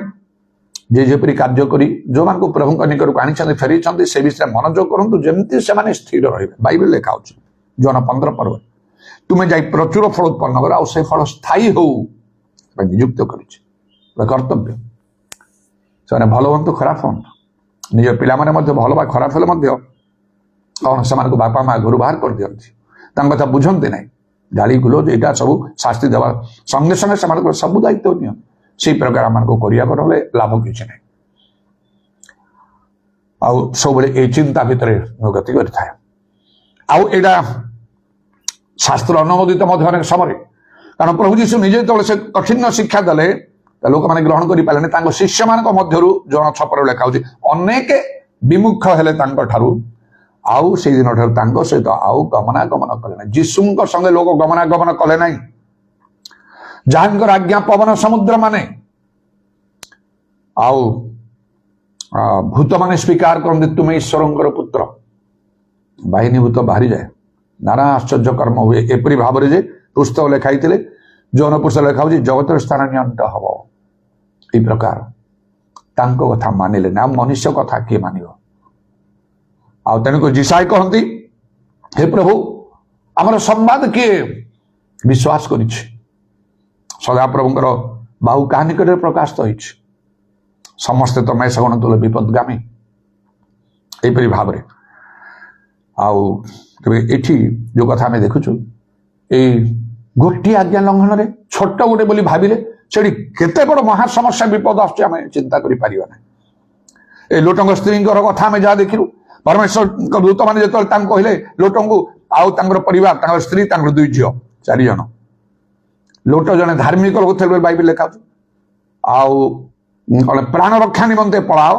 ଯେ ଯେପରି କାର୍ଯ୍ୟ କରି ଯେଉଁମାନଙ୍କୁ ପ୍ରଭୁଙ୍କ ନିକଟକୁ ଆଣିଛନ୍ତି, ଫେରିଛନ୍ତି, ସେ ବିଷୟରେ ମନୋଯୋଗ କରନ୍ତୁ, ଯେମିତି ସେମାନେ ସ୍ଥିର ରହିବେ। ବାଇବେଲ ଲେଖା ହେଉଛି ଜନ 15 ପର୍ବ, ତୁମେ ଯାଇ ପ୍ରଚୁର ଫଳ ଉତ୍ପନ୍ନ କର ଆଉ ସେ ଫଳ ସ୍ଥାୟୀ ହଉ, ନିଯୁକ୍ତ କରିଛି। କର୍ତ୍ତବ୍ୟ। ସେମାନେ ଭଲ ହୁଅନ୍ତୁ ଖରାପ ହୁଅନ୍ତୁ, ନିଜ ପିଲାମାନେ ମଧ୍ୟ ଭଲ ବା ଖରାପ ହେଲେ ମଧ୍ୟ କଣ ସେମାନଙ୍କୁ ବାପା ମା ଘରୁ ବାହାର କରିଦିଅନ୍ତି, ତାଙ୍କ କଥା ବୁଝନ୍ତି ନାହିଁ, ଗାଳି ଗୁଲୋଜ ଏଇଟା ସବୁ ଶାସ୍ତି ଦେବା ସଙ୍ଗେ ସଙ୍ଗେ ସେମାନଙ୍କର ସବୁ ଦାୟିତ୍ୱ ନିଅନ୍ତି। ସେଇ ପ୍ରକାର ଆମମାନଙ୍କୁ କରିବାକୁ ହେଲେ ଲାଭ କିଛି ନାହିଁ। ଆଉ ସବୁବେଳେ ଏଇ ଚିନ୍ତା ଭିତରେ ମୁଁ ଗତି କରିଥାଏ। ଆଉ ଏଇଟା ଶାସ୍ତ୍ର ଅନୁମୋଦିତ ମଧ୍ୟ ଅନେକ ସମୟରେ, କାରଣ ପ୍ରଭୁ ଯୀଶୁ ନିଜେ ଯେତେବେଳେ ସେ କଠିନ ଶିକ୍ଷା ଦେଲେ लोक मैंने ग्रहण कर पारे शिष्य मान मध्य जन 6 लेखा हो अनेक विमुख हेले ठारू आउ से दिन ठार सहित आउ गमनागमन कले ना जीशु संगे लोक गमनागमन कले ना जहां आज्ञा पवन समुद्र माने आउ भूत माने स्वीकार करते तुम ईश्वर पुत्र बाहिनी भूत बाहरी जाए नाना आश्चर्य कर्म हुए एपरी भाव जे पुस्तक लेखाई जौन पुस्तक लेखा हो जगत स्थान नियंत हम ये प्रकार तांको कथा मानिले ना मनुष्य कथा किए मान तेणुक जिसाई कहती हे प्रभु आमर संवाद किए विश्वास कर सदाप्रभुंर बाहु क्या निकट प्रकाशित हो समस्ते तो मैं सगुण तुल विपदगामी यहीपरि भाव आठी जो कथा आम देखुचु गोटे आज्ञा लंघन में छोट गोटे बोली भाविले से केते बड़ महासमस्या विपद आम चिंता कर लोटंग स्त्री कथा आम जहाँ देखिलु परमेश्वर दूत मैंने जो कहले लोटंग आउ परिवार स्त्री 2 झील 4 जन लोट जने धार्मिक लोग थे बाइबल लेखा आउ प्राण रक्षा निमंते पलाओ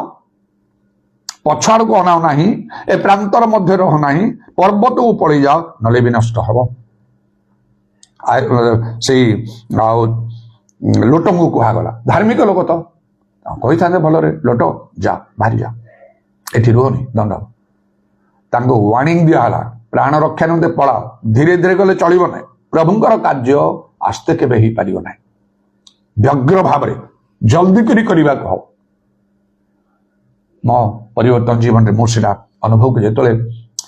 पछाड़ को अनाओ ना ए प्रांतर मध्य रह ना पर्वत को पलि जाओ नले भी नष्ट हम से लोट को कहगला धार्मिक लोक तो कही था भल लोट जा बाहरी जा एठी रुहनी दंड वार्निंग दिहला प्राण रक्षा निमंते पलाओ धीरे धीरे गले चलो ना प्रभुंकर कार्य आस्ते केबे ही पारिबो ना व्यग्र भाव जल्दी करी कह मो परिवर्तन जीवन में मुझे अनुभव जो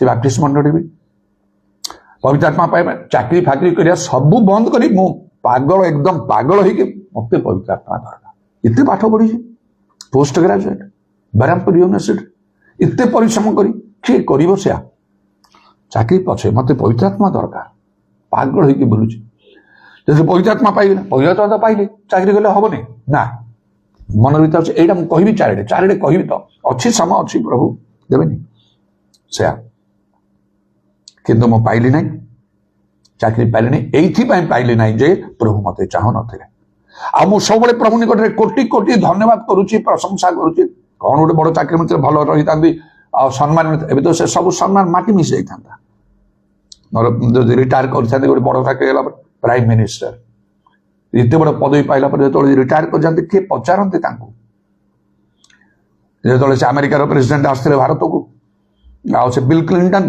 बाप्टिस्ट मंडली भी पवित्र आत्मा पाइबा चाकरी फाकरी करिया सबू बंद करी मु पागल एकदम पागल होके मत पवित्र आत्मा दरकार इतने पाठ पढ़ी पोस्ट ग्रेजुएट बरहमपुर यूनिवर्सिटी इतने परिश्रम करी किए कर चाकरी पछे मत पवित्र आत्मा दरकार पागल होके बुलूची जैसे पवित्र आत्मा पाइले पवित्र आत्मा तो पाइले चाकरी कले हेनी ना मन भर यहाँ मुझे कह चारिड़े कह तो अच्छी समय अच्छी प्रभु देवेनि से किंतु मु पाइली ना चाकरी पाइली ना ये पाइली ना जे प्रभु मत चाहू ना सब प्रभु निकट कोटि कोटि धन्यवाद करुच्ची प्रशंसा करुच्ची कौन गोटे बड़ चाकरी मिलते भल रही था सम्मान मिलता है तो से सब सम्मान माटी मिस जाता मोर रिटायर कर गोटे बड़ चाकरी प्राइम मिनिस्टर इतने बड़ पदवी पाइला जो रिटायर कर जाते किए पचारती जो से अमेरिकार प्रेसिडेंट आसते भारत को आ बिल क्लिंटन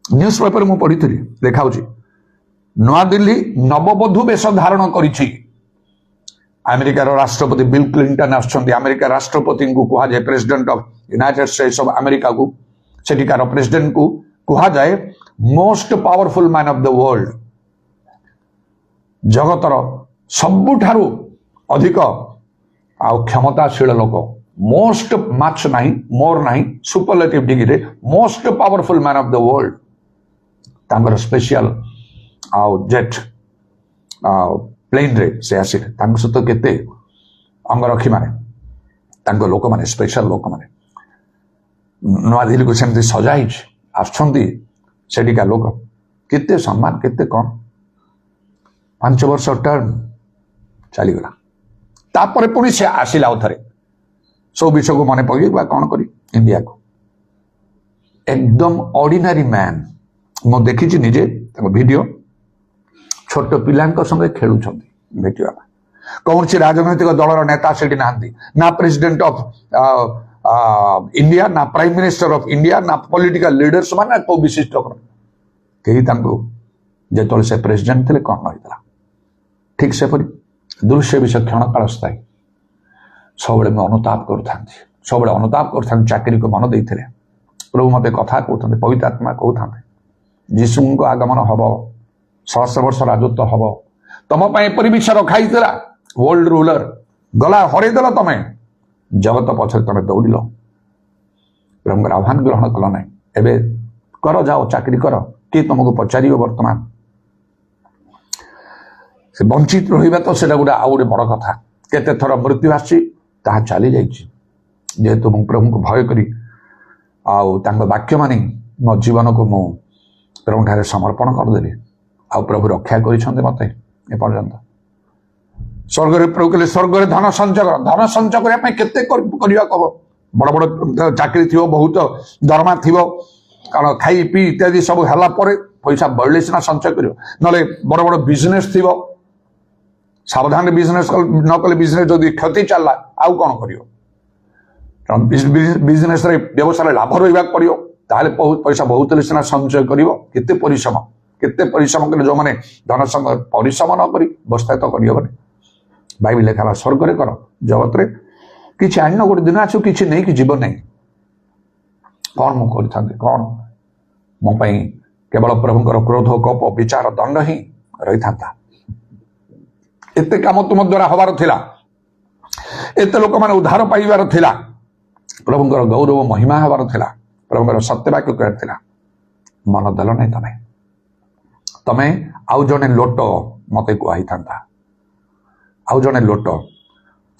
न्यूज पेपर मुझे पढ़ी लिखा नुआ दिल्ली नवबधू वेश धारण करी अमेरिकार राष्ट्रपति बिल क्लिंटन आमेरिका राष्ट्रपति को कह जाए president of United States of America को सेठिकार प्रेसिडेंट को कह जाए most powerful man of the world जगतर सबुठारु अधिक क्षमताशील लोक मोस्ट माच ना मोर ना superlative degree most powerful man of the world तांकर स्पेशल जेट प्लेन रे से आसिले सहित केते अंगरक्षी माने लोक माने स्पेशल लोक माने नुआ दिल्ली को सेमती सजाई आठिका लोक केते सम्मान केते कम 5 वर्ष टर्म चलीगला तापर पुणी से आसिला थे सब विषय को मन पकड़ कौन कर इंडिया को एकदम ऑर्डिनरी मैन मु देखी निजे वीडियो छोट पिला संगे खेलुं भेटा कौन सी राजनैतिक दलर नेता से ना प्रेसिडेंट ऑफ इंडिया ना प्राइम मिनिस्टर ऑफ इंडिया ना पॉलिटिकल लीडर्स मान को विशिष्ट कहीं जो से प्रेसिडेंट थे कौन होता ठीक से दृश्य विषय क्षण काल स्थायी सब अनुताप कर सब अनुताप कर चाकरी को मन देते प्रभु मत कथा कहते पवित्र आत्मा कहते जीशु आगमन हम 100 वर्ष राजत्व हम तुम एपरी विषय रखाई वर्ल्ड रूलर गला हरईदेल तुम जगत पछरे तुम दौड़ प्रभु आह्वान ग्रहण कल ना एवं कर जाओ चाकरी कर किए तुमको पचार बर्तमान से वंचित रहा तो से गोटे आउ गोटे बड़ कथा केते थर मृत्यु आसी चली जेहेतु मु प्रभु को भय करी वाक्य मानी मो जीवन को मु प्रभु ठारे समर्पण करदेली आ प्रभु रक्षा कर मत एपर्यंत स्वर्ग प्रभु कहले स्वर्ग धन संचय कर धन संचय करने केते करवा कह बड़ बड़ चाकरी थी बहुत दरमा थी कारण खाई पी इत्यादि सब है पैसा बढ़ले सीना संचय कर ना बड़ बड़ बिजनेस थी सावधान बिजनेस न कले बिजनेस जदि क्षति चलला आउ कौन कर बिजनेस व्यवसाय लाभ रहा पड़ो ताले पैसा बहुत सीना संचय करते परिश्रम कले जो मैंने धन परिश्रम न करी बस्ता तो करहबनी बाइबल लेखा स्वर्ग कर जगत रे किसी आन गोटे दिन आस कि नहीं कि जीवन नहीं कौन मुझे कौन मो केवल प्रभुंर क्रोध कोप विचार दंड ही रही था एते काम तुम द्वारा हबार थिला एते लोक माने उद्धार पाइबार थिला प्रभुंर गौरव महिमा हबार थिला प्रभुंर सत्यवाक्य कहर थिला मन देल नहीं तमें आउ जने लोट मते कहई था आउ जने लोट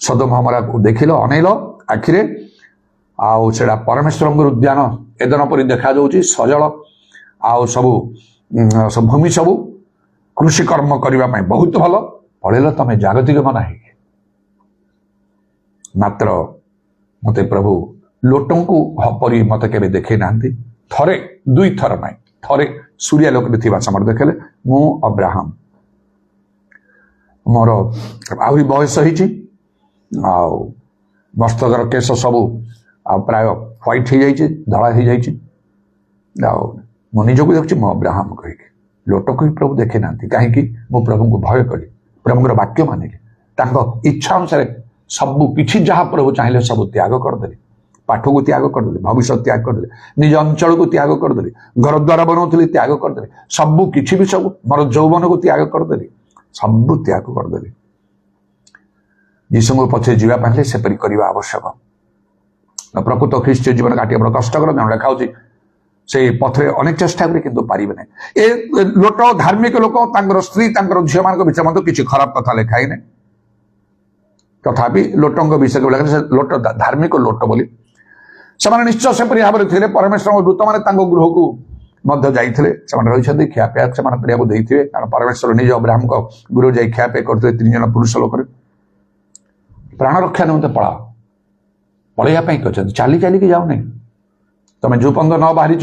सदोम हमरा को देखिल अनेल आखिरे आउ सेडा परमेश्वर उद्यान एदन परी देखा जाउची सजल आउ सबु सब भूमि सबु कृषि कर्म करबा पई बहुत भलो पढ़ेल तमें जागतिक मना है मात्र मते प्रभु लोटों को परी मत के देखे ना थरे दुई थर ना थरे सूर्य लोक समय देखेले मु अब्राहम मोर आहरी बयस होती मस्तकर केश सबू प्राय व्हाइट हो जाए धला हो जाए मो निजक देखुची मो अब्राहम कहीकि लोट को प्रभु देखे ना कहीं मु प्रभु को भय कली प्रभुर वाक्य मानिली इच्छा अनुसार सबू किसी जहाँ प्रभु चाहिए सब त्याग करदेली पाठ को त्याग करदेली भविष्य त्याग करदेली निज अंचल को त्याग करदेली घर द्वार बनाऊली त्याग करदेली सबू किसी भी सब मोर यौवन को त्याग करदेली सबू त्याग करदेली यीशु पछे जावाई सेपरी करवा आवश्यक प्रकृत ख्रीष्ट जीवन काटिया बड़ कष्टकर जन लेखा से पथरे अनेक चेष्टा करें किंतु पारे ना ए लोट धार्मिक लोक स्त्री झील मान विषय मत किसी खराब कथा लिखाई ना तथापि लोटों विषय लोट धार्मिक लोट बोली से निश्चय से भाव में थे परमेश्वर दूत मैंने गृह को जाते रही खियापिया से कारण परमेश्वर निज अब्राहम गृह जा खियापिया करते 3 जन पुरुष लोक प्राण रक्षा निमंते पढ़ाओ पढ़ाई कहते चली चलिकी जाओ नहीं तुम जो पर्यंत न बाहरी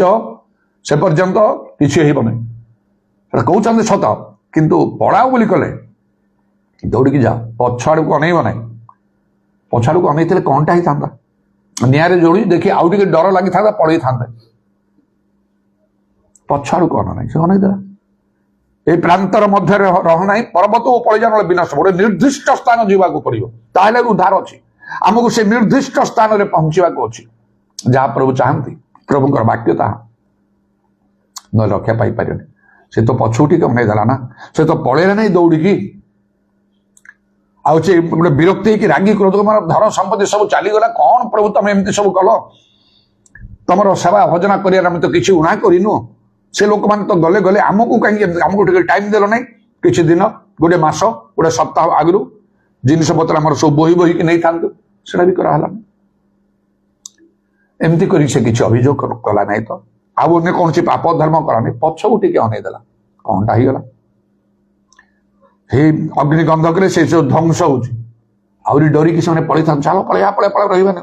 से पर्यंत किसी कहते सत किंतु पढ़ाओ बोली कले दौड़ की जाओ पछाड़ को अनेब ना पछाड़ को अने कौनटा ही था निआरे जोड़ी देखी आउ टे डर लगी था पड़े था पछाड़ को अन से अनेदेला ये प्रांतर मध्य रहना पर्वत को पड़ जाए विनाश गोटे निर्दिष्ट स्थान जावाक पड़ो ताहले उद्धार अच्छी आमको से निर्दिष्ट स्थान में पहुंचा अच्छी जहाँ प्रभु चाहती प्रभुंर वाक्य ता न रक्षा पाई पारे से तो पछू टी अनेदेला ना से तो पड़ेला नहीं दौड़ी आउ से गोटे विरक्ति कि रागी क्रोध धन संपत्ति सब चलीगला कौन प्रभु तुम एमती सब कल तुम सेवा भजना कर तो किसी उणा करनु से लोक मैंने तो गले गले आमको कहीं आमको टाइम देल ना किसी दिन गोटे मस गोटे सप्ताह आगु जिनस पत्र आम सब बोही बोही कि नहीं था भी कराला एमती कर किसी अभियोग कला नहीं तो आउ अन्य कौन पाप धर्म करानी पछकू टे अनेदेला कौनटा ही गला हे अग्निगंधक से जो ध्वंस होरी डरिकी से पड़ी था चलो पलैया पलैया पलैया रही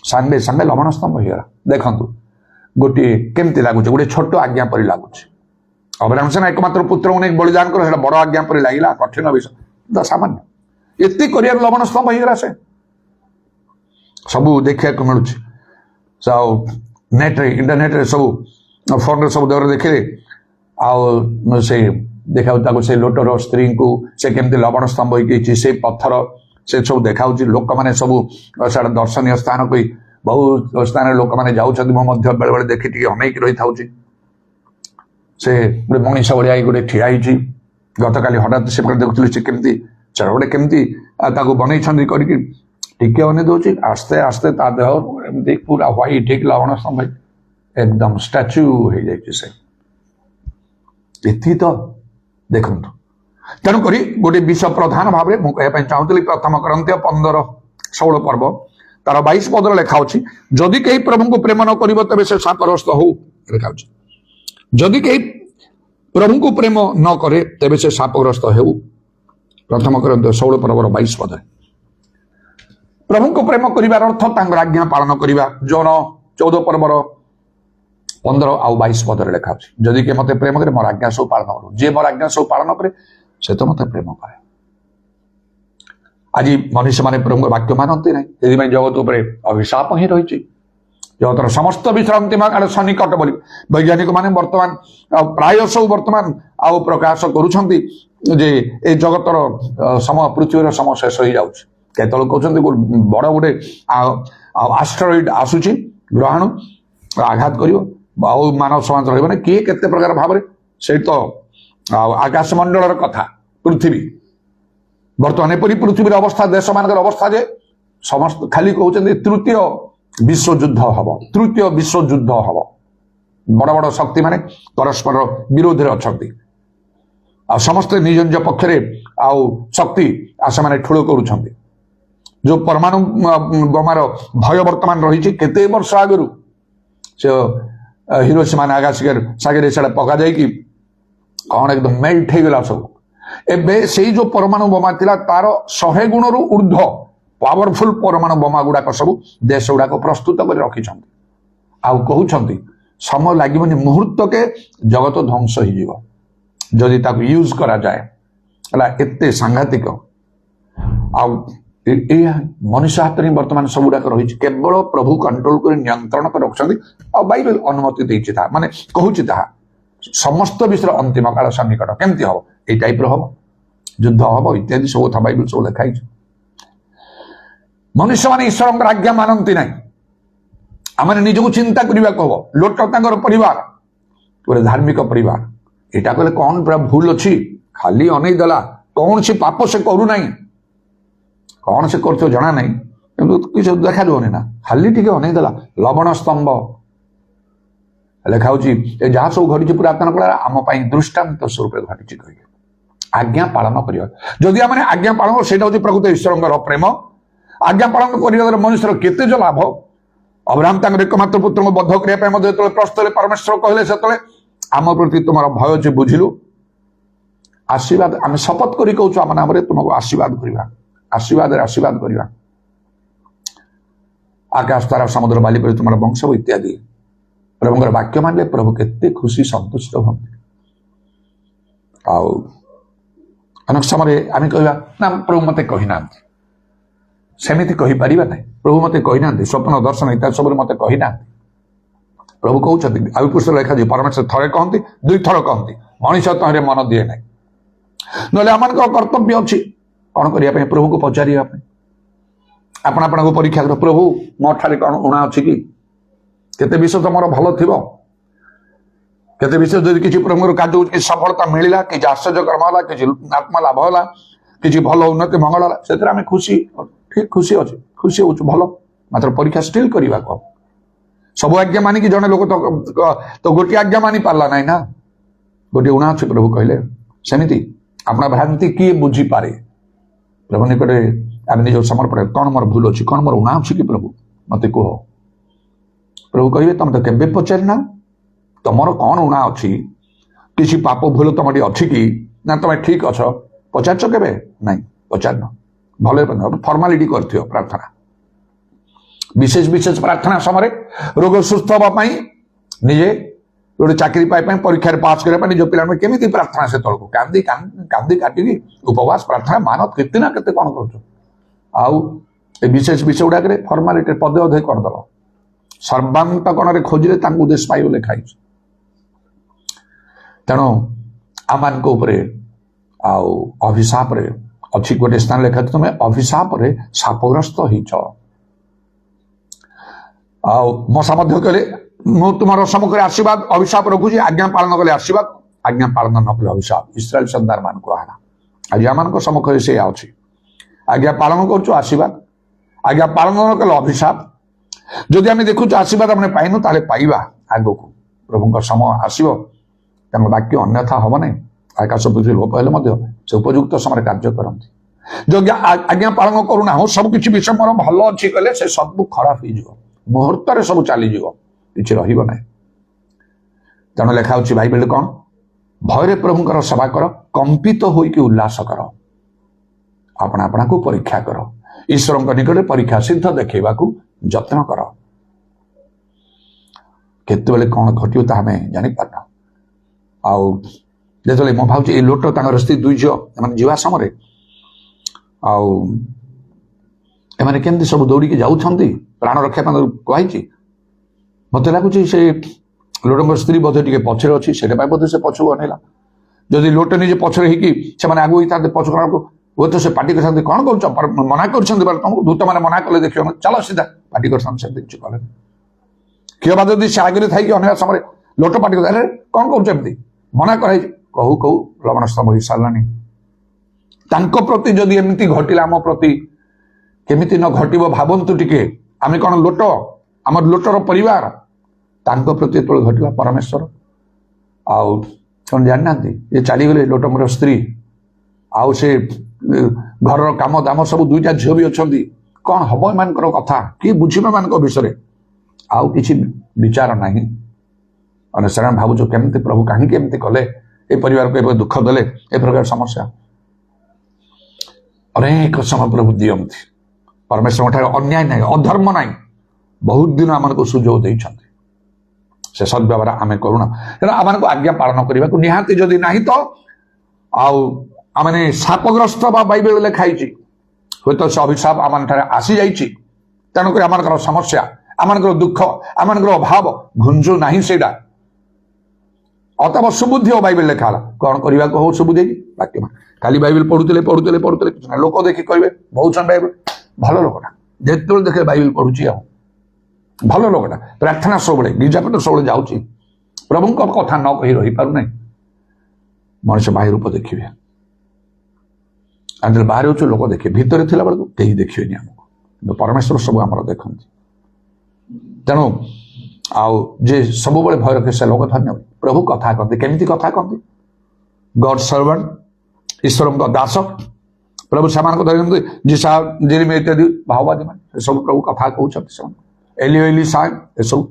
सांगे सांगे लवण स्तंभ हो देखु गोटे केमती लगुच गोटे छोट आज्ञा परी लगुच अब्राहम सेना एकमात्र पुत्र को नहीं बलिदान कर बड़ आज्ञा परी लगे कठिन विषय सामान्य एति कर लवण स्तंभ होगा से सब देखा मिलूँ नेट इंटरनेट सब फोन सब दौर देखिले आउ से देखा से लोटर स्त्री को से केमती लवण स्तंभ हो पत्थर से सब देखा लोक मैंने सब दर्शनीय स्थान को बहुत स्थान लोक मैंने जाऊँ बेले बेले देखी टे अनेक रही था से गोटे मनीष भाया गोटे ठिया गत काली हठात से देखुली से केमती गोटे केमती बनई करके टिके अने दौर आस्ते आस्ते ता देह एमती पूरा व्हाइट ठीक लवण स्तंभ एकदम स्टाच्यू हो जाती तो देखु तेणुक गोटे विषय प्रधान भाव में मुझे चाहूली प्रथम करन्त्य 15:16 पर्व तार 22 पदर लेखा जदि कहीं प्रभु को प्रेम न कर तेज से शापग्रस्त हो लिखा जदि कहीं प्रभु को प्रेम न करे तेज से शापग्रस्त हो प्रथम करंत 16 पर्वर 22 पद प्रभु को प्रेम करिवार अर्थ तांगर आज्ञा पालन करिवा जन 14 पर्वर 15 आउ 22 पद लिखा अछि जदि के मते प्रेम करे मोर आज्ञा सब पालन करू जे मोर आज्ञा सब पालन करे से तो मते प्रेम करे आज मनुष्य माने प्रभु वाक्य मानते नहीं यदि जगत उपर अभिशाप ही रही जगतर समस्त विश्रांति काल सन्निकट बोली वैज्ञानिक माने वर्तमान प्राय सब वर्तमान आउ प्रकाश करुछंती जे ए जगतर समय पृथ्वीर समय शेष हो जाउछ केतल कहउछंती बड़ गोटे एस्टेरॉइड आसुची ग्रहाणु आघात करियो आउ मानव समाज रहबने किए केते प्रकार भाव रे से तो आकाश मंडलर कथा पृथ्वी वर्तमान एपरी पृथ्वीर अवस्था देश मानकर अवस्था जे समस्त खाली कहउछंती तृतीय विश्वयुद्ध हम तृतीय विश्वयुद्ध हम बड़ बड़ शक्ति माने परस्पर विरोधी अच्छा आ समस्ते निज निज पक्षरे आउ शक्ति आसे माने ठुल करुछंती जो परमाणु बोमार भय वर्तमान रही केते वर्ष आगु से हिरोशिमा नागासाकी सागरे से पका जाइकी कौन एकदम मेल्ट हो गला सब एबे से जो परमाणु बोमा थिला तार 100 गुण रु ऊर्ध्व पावरफुल परमाणु बोमा गुड़ाक सब देश गुड़ाक प्रस्तुत कर रखी आउ कहते समय लगे मुहूर्त के जगत ध्वंस हो जदि ताकू यूज करा जाए एते सांघातिक आउ मनुष्य हाथ में बर्तमान सब गुड़ाक रही केवल प्रभु कंट्रोल कर नियंत्रण कर रखुच्च बाइबल अनुमति देछि माने कहूछि समस्त विषय अंतिम काल सन्निकट केमती हम ये टाइप हम युद्ध हम इत्यादि सब कथा बाइबल सब लिखाई मनुष्य माने ईश्वर आज्ञा मानती ना आम निजक चिंता करने को हम लोट परिवार पूरे धार्मिक परिवार यहाँ कहले कौन पूरा भूल अच्छी खाली अनेदेला कौन से पाप से करूना कौन से कर जना ना कि देखा जाऊनी ना खाली टी अनेदेला लवण स्तंभ लिखा जहाँ सब घटी पुरातन काल आम दृष्टांत स्वरूप घटी कह आज्ञा पालन कर जदि आम आज्ञा पालन से प्रकृत ईश्वर प्रेम आज्ञा पालन कर मनुष्य केते जो लाभ अब्राहम एकमात्र पुत्र को बद्ध करने प्रस्तुत परमेश्वर कहले से आम प्रति तुम भय जे बुझिलु आशीर्वाद आम शपथ करी कहूँ आम नाम तुमको आशीर्वाद करवा आशीर्वाद करवा आकाश तारा समुद्र बाली पर तुम वंश इत्यादि प्रभुଙ୍କର वाक्य मानले प्रभु केते खुशी संतुष्ट होते अनेक समय आम कहवा ना प्रभु मत कहीना सेमिति कही पारिबा नहीं प्रभु मत कहीना स्वप्न दर्शन इत्यादि सब मत कहीना प्रभु कहते आविपुरुष लिखा जी परमेश्वर थरे कहती दुई थर कहती मनुष्य तहरे मन दिए ना ना आम कर्तव्य अच्छी कौन करने प्रभु को पचार आपण आपको परीक्षा कर प्रभु मो ठारे कौन उणा अच्छी कि केते विषय तुम भल थी केते विषय जब किसी प्रभु कार्य सफलता मिलला कि आश्चर्य कर्म है कि आत्मा लाभ है कि भल उन्नति मंगल है से आम खुशी ठीक खुशी अच्छे खुशी हो भल मात्र परीक्षा स्टिल करने को सब आज्ञा मानिक जड़े लोक तो गोटे आज्ञा मानि पारा ना ना गोटे उणा अच्छे प्रभु कहले सेमती अपना भ्रांति किए बुझीपारे प्रभु निकटे आम निज समर्पण कौन मोर भूल अच्छी कौन मोर उणा अच्छी कि प्रभु मत कह प्रभु कहे तुम तो केवे पचारिना तुम कौन उणा अच्छी किसी पाप भूल तुम अच्छी कि ना तुम ठीक अच पचार के ना पचारन भले फर्मालीटी कर प्रार्थना विशेष विशेष प्रार्थना समय रोग सुस्थ हाँपाई निजे गोटे चाकरी पाई परीक्षा पास करने निज पिला केमी प्रार्थना से तौक कांदी कांदी काटिकी उपवास प्रार्थना मानत केते ना केते कौन कर विशेष विषय गुड़ाक फर्मालीटी पदे अधे करदेल सर्वांतकरण खोजिले उद्देश्य पाइब लिखाई तेणु आम अभिशाप अच्छी गोटे स्थान लिखा तुम अभिशाप शापग्रस्त हो मशा कहले मु तुम सम्मुख आशीर्वाद अभिशाप रखुची आज्ञा पालन कले आशीर्वाद आज्ञा पालन न कले अभिशाप इस्राएल सरदार मान को आना आज आम सम्मुख से अच्छी आज्ञा पालन कर आशीर्वाद आज्ञा पालन न कले अभिशाप जदि आम देखु आशीर्वाद आम पाइनु ताले पाइबा आगो को प्रभु समय आसो वाक्य अन्यथा हम ना आकाश पृथ्वी लोप हेल्ले से उपयुक्त समय कार्य करती जो आज्ञा पालन करूना हो सब किसी विषय मोर भल अच्छी कहले से सब खराब हो मुहूर्त सब चलीज कि रहा तेणु लिखा बाइबल कौन भय प्रभुंर सेवा कर कंपित होइकी उल्लास कर अपना अपना को परीक्षा कर ईश्वर निकट परीक्षा सिद्ध देखा जत्न कर केतबेले कौन घटो तो आम जापार आते मो भाव ये लोट तर स्त्री दुई झील जीवा समय आने केमती सब दौड़ी जाऊँच प्राण रक्षा कही मत लगुच से लोट स्त्री बोधे टे पछरे अच्छी से बोधे से पछक अनेला जदि लोट निजे पछरे होगी आगु था पछक वो तो से पार्टी कर कौन कर मना कर दूत मैंने मना कले देख चलो सीधा पार्टी कर कले किए बात जब से आगे थी अनेक समय लोट पार्टी कर कौन करमती मना कर कहू कहू लवण स्तंभ हो सारानी प्रति जदि एमती घटिला आम प्रति केमिति न घटव भावतु टिके आम कौन लोट आम लोटर परिवार तांको प्रति जो घटला परमेश्वर आउ कौन जाना ये चलीगले लोटमर स्त्री आउ से घर काम दाम सब दुईटा झील भी अच्छा कौन हम एम कथा किए बुझे मान विषय आउ कि विचार ना से भावुच केमती प्रभु कहीं कले ये परिवार को दुख देले ए प्रकार समस्या अनेक समय प्रभु दियंती परमेश्वर ठार अन्याय ना अधर्म ना बहुत दिन आम को सुजोग देते से सद्व्यवहार आम करूना तेना आम को आज्ञा पालन करने को निहाती जदि ना तो आने शापग्रस्त बाइबल लिखाई हे तो से अभिशाप आम ठार आसी जाइए तेणुक आम समस्या आम दुख आम अभाव घुंझु ना से अतव सुबुद्धि बाइबल लिखा कौन करने को हो सुबुद्धि बाकी खाली बाइबल पढ़ुले पढ़ुले पढ़ुले किसी ना लोक देखिए कहे बहुत समय बाइबल भल लोकटा जिते देखे बाइबल पढ़ुची भल लोकटा प्रार्थना सब गिरजापट सब जाऊँगी प्रभु कथा न कही रही पार ना मनुष्य बाह्य रूप देखिए बाहर लोक देखिए भितर थी बेलू कहीं देखिए आमको परमेश्वर सब आम देखते तेणु जे सब भय रखे से लोक धन्य प्रभु कथा कहते केमती कथा कहते गॉड सर्वेंट ईश्वर दास प्रभु से धरते जिसा जेरेमिया इत्यादि भाववादी मान सब प्रभु कथा कहते एली एली साग ये सब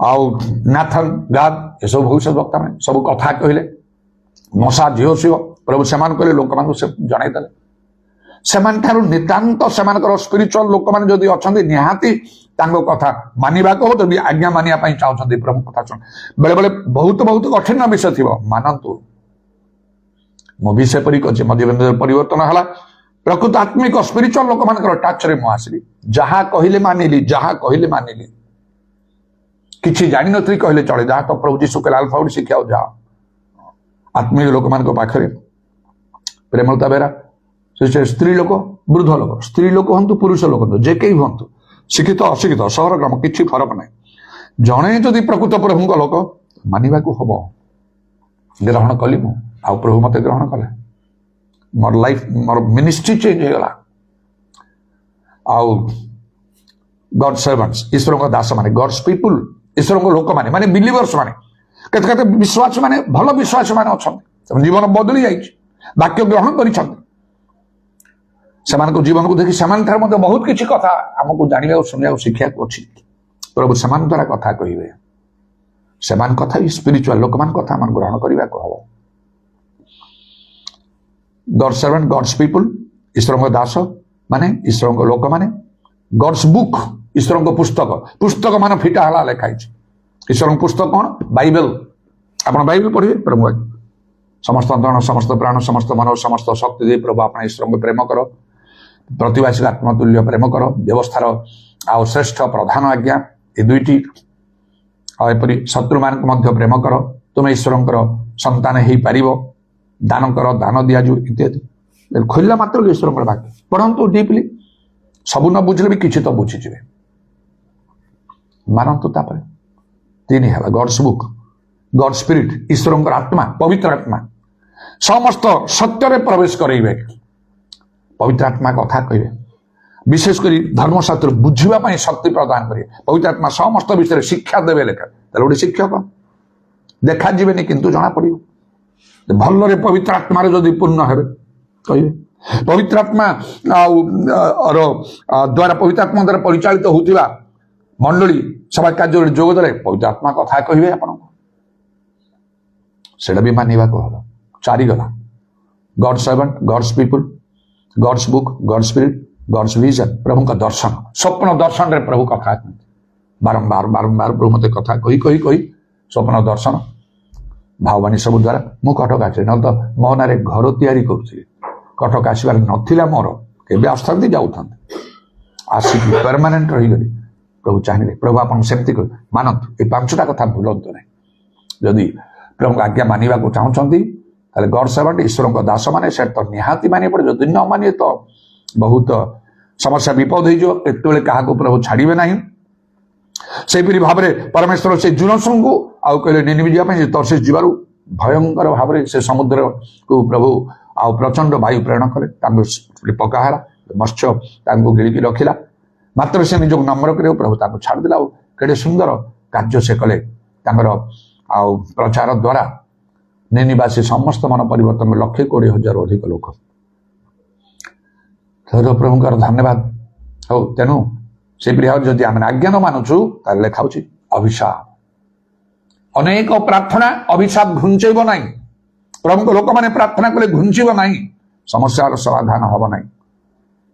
आउ नाथन गाद ये सब भविष्य वक्ता मैंने सब कथा कहले मशा झील शिव प्रभु से कहले लोक मान जनईदे से नितांत से स्पिरिचुअल लोक मैंने जदि अच्छा निहाती कथा मानवा हो तो आज्ञा मानिया चाहते प्रभु कथा शुण बेले बेले बहुत बहुत कठिन विषय थी मानतु मो विषय परी कर परिवर्तन है प्रकृत आत्मिक स्पिरिचुअल लोक मान टाचरे मुझे जहाँ कहले मानिली जहाँ कहले मानिली किसी जानी नी कहले चले जहाँ तो प्रभु जीशु के अल्फा और शिक्षा जा आत्मिक लोक मान पाखे प्रेमलता बेरा स्त्री लोक वृद्ध लोक स्त्री लोक हूँ पुरुष लोक हूँ जे कई हूँ शिक्षित अशिक्षित सहर ग्राम किसी फरक ना जड़े जदि प्रकृत प्रभु लोक मानवा हम ग्रहण कली मु आ प्रभु मत ग्रहण कले more life more ministry change हो गला आउ गॉड सर्वेंट्स ईश्वर को दास माने गॉड्स पीपुल ईश्वर को लोक माने बिलीवर्स माने केते केते विश्वास माने भल विश्वास माने अछन जीवन बदली जाई वाक्य ग्रहण करिछन सेमान जीवन को देखि सेमान ठार मते बहुत किछि कथा हमको जानिबा सुनिबा शिक्षा को अछि प्रभु सेमान द्वारा कथा कहिबे सेमान कथा स्पिरिचुअल लोक मान कथा मान ग्रहण करिबा को हो गॉड सर्वेंट गॉड्स पीपुल ईश्वर को दास माने ईश्वर को लोक माने गॉड्स बुक ईश्वर को पुस्तक मान फिटा हला लिखाई ईश्वर पुस्तक कौन बाइबल आप बाइबल पढ़िए प्रभु समस्त अंतरण समस्त प्राण समस्त मन समस्त शक्ति दे प्रभु अपना ईश्वर को प्रेम कर प्रतिवासी आत्मतुल्य प्रेम कर व्यवस्थार आउ श्रेष्ठ प्रधान आज्ञा ये दुईटी आपर शत्रु मान प्रेम कर तुम ईश्वर संतान हो पार दान कर दान दिजाऊ इत्यादि खोलला मात्र ईश्वर वाक्य पढ़ंतु डीपली सबू न बुझे भी किसी तो बुझीजे मानतु तीन है गॉड्स बुक गॉड स्पिरिट ईश्वर आत्मा पवित्र आत्मा समस्त सत्य प्रवेश करेंगे पवित्र आत्मा कथा कहे विशेषकर धर्मशास्त्र बुझापी शक्ति प्रदान करेंगे पवित्र आत्मा समस्त विषय शिक्षा देवे लेखा गोटे शिक्षक देखा जीवन किंतु जना पड़ भल पवित्र आत्मा जदि पूर्ण हे कहे पवित्र आत्मा द्वारा पवित्र आत्मा द्वारा परिचालित होता मंडली सभा कार्य जोगदे पवित्र आत्मा कथा कहे आप भी मानवा को हम चारिगला God servant God's people God's book, God's spirit, God's vision, प्रभु का दर्शन, स्वप्न दर्शन रे प्रभु कथा बारंबार बारंबार प्रभु मते कथा कही कही कही स्वप्न दर्शन भाववाणी सब द्वारा मु कटक आसे न तो मो नारे घर तैयारी करुछि कटक आसबार नथिला मोर केबे आस्थांती जाउथांती आसिकी परमानेंट रही गली प्रभु चाहिए प्रभु आपन सेमती मानत ए पांचटा कथा भूलंतु नहीं जदि प्रभु आज्ञा मानिबा को चाहउछंती ताले गॉड सर्वेंट ईश्वर को दास माने से तो निहाती माने पड़े जदि न माने तो बहुत समस्या विपद हो जो एतबेले काहा को प्रभु छाड़िबे नहीं सेपरी भाव में परमेश्वर से जुनसों को आउ कहले निनिवे जाय पे तरसेस जिबारु भयंकर भाव में से समुद्र को प्रभु आउ प्रचंड वायु प्रेरण करे तांको पकाहारा मत्स्य तांको गिळिकी रखिला मात्र से निज नम्र करे प्रभु तांको छाड़ दिला केडे सुंदर कार्य से कले तांकर आउ प्रचार द्वारा निनिवासी समस्त मन परिवर्तन 1,20,000 अधिक लोक प्रभुଙ୍କର धन्यवाद हो तेणु से भाव जदि आम आज्ञा न मानुचु ताले लेखाउछि अभिशाप अनेक प्रार्थना अभिशाप घुंचेब ना प्रभु लोक मैंने प्रार्थना कले घुंचब ना समस्यार समाधान हम ना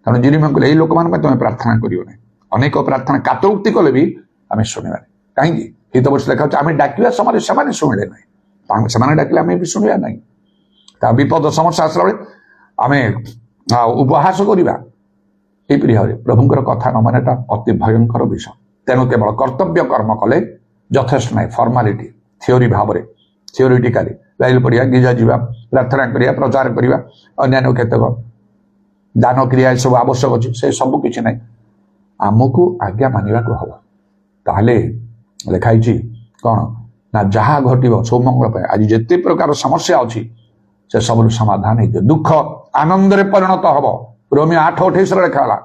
तेणु जिरिम कहले लोक मान तुम प्रार्थना करियो ना अनेक प्रार्थना कातरुक्ति कले भी आम शुणा कहीं हित वर्ष लेखा आम डाकिया समय से शुणिले ना से डाकिले आम भी शुणा ना विपद समस्या आसला बेले आम उपहास करवा यहीपरि भाव प्रभुंर कथा न मानटा अति भयंकर विषय तेणु केवल कर्तव्य कर्म कले यथेष्ट ना फर्मालीटी थियोरी भाव में थियोरीटिकाली बाइबल पढ़िया गिजा जावा प्रार्थना करिया प्रचार करिया अन्यान्य केतक दान क्रिया सब आवश्यक अच्छे से सब किसी ना आमको आज्ञा मानवा को हम ताहले लिखाई कौन ना जहाँ घटव सौमंगल आज जिते प्रकार समस्या अच्छी से सब समाधान हो दुख आनंद रे परिणत हम रोमियो 8:28 लिखा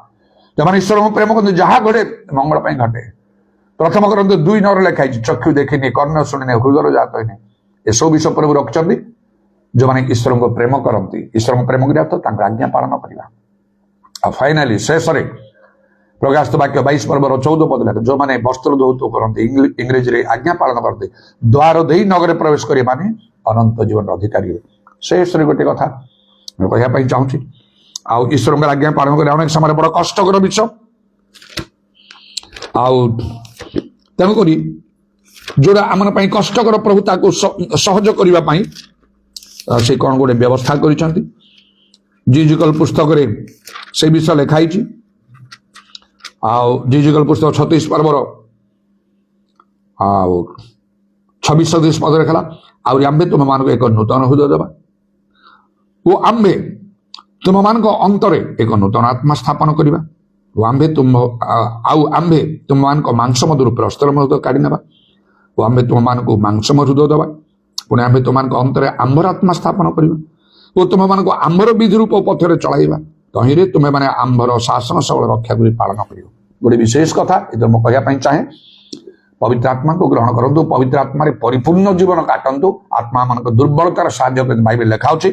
जब ईश्वर प्रेम करते जहाँ घटे मंगल घटे प्रथम ग्रंथ 2:9 लिखाई चक्षु देखिनी कर्ण शुणिने हृदय जात होने ये सब विषय प्रभु रखिंट जो मैंने ईश्वर को प्रेम करती ईश्वर को प्रेम करा तो आज्ञा पालन करवा फाइनाली शेष प्रकाशित वाक्य 22 पर्वर 14 पद लिखे जो मैंने वस्त्र धौत करते इंग्रेजी रे आज्ञा पालन करते द्वार दे नगर प्रवेश करे माने अनंत जीवन अधिकारी शेष गोटे कथा कहवाई चाहूँगी आउ ईश्वर आज्ञा पालन कर अनेक समय बड़ कष्टकर विषय तेणुक जोड़ा आम कष्टकर प्रभु ताको सहज करने से कौन गोटे व्यवस्था करिसेंती जिजुकल पुस्तक रे से विषय लिखाई जिजुकल पुस्तक 36 पर्वर 26-27 पद लिखला आंबे तुम मान एक नूतन हृदय देवा वो आंबे तुम मान अंतरे एक नूतन आत्मा स्थापन करवा आंबे तुम मान मांस मधुर प्रस्तर हृदय काढ़ी ना वो आंबे तुम मान मांसम हृदय देवा पुणे आंबे तुम अंतरे आंबर आत्मा स्थापन करवा वो तुम मान आंबर विधि रूप पथरे चलाइबा तहिरे तुम्हें मैंने आंबर शासन सबल रक्षा कर पालन कर गोटे विशेष कथा ये मुझे कहवाई चाहे पवित्र आत्मा को ग्रहण करूँ पवित्र आत्मा परिपूर्ण जीवन काटतु आत्मा मान दुर्बलतार साहाय्य बाइबल लिखा से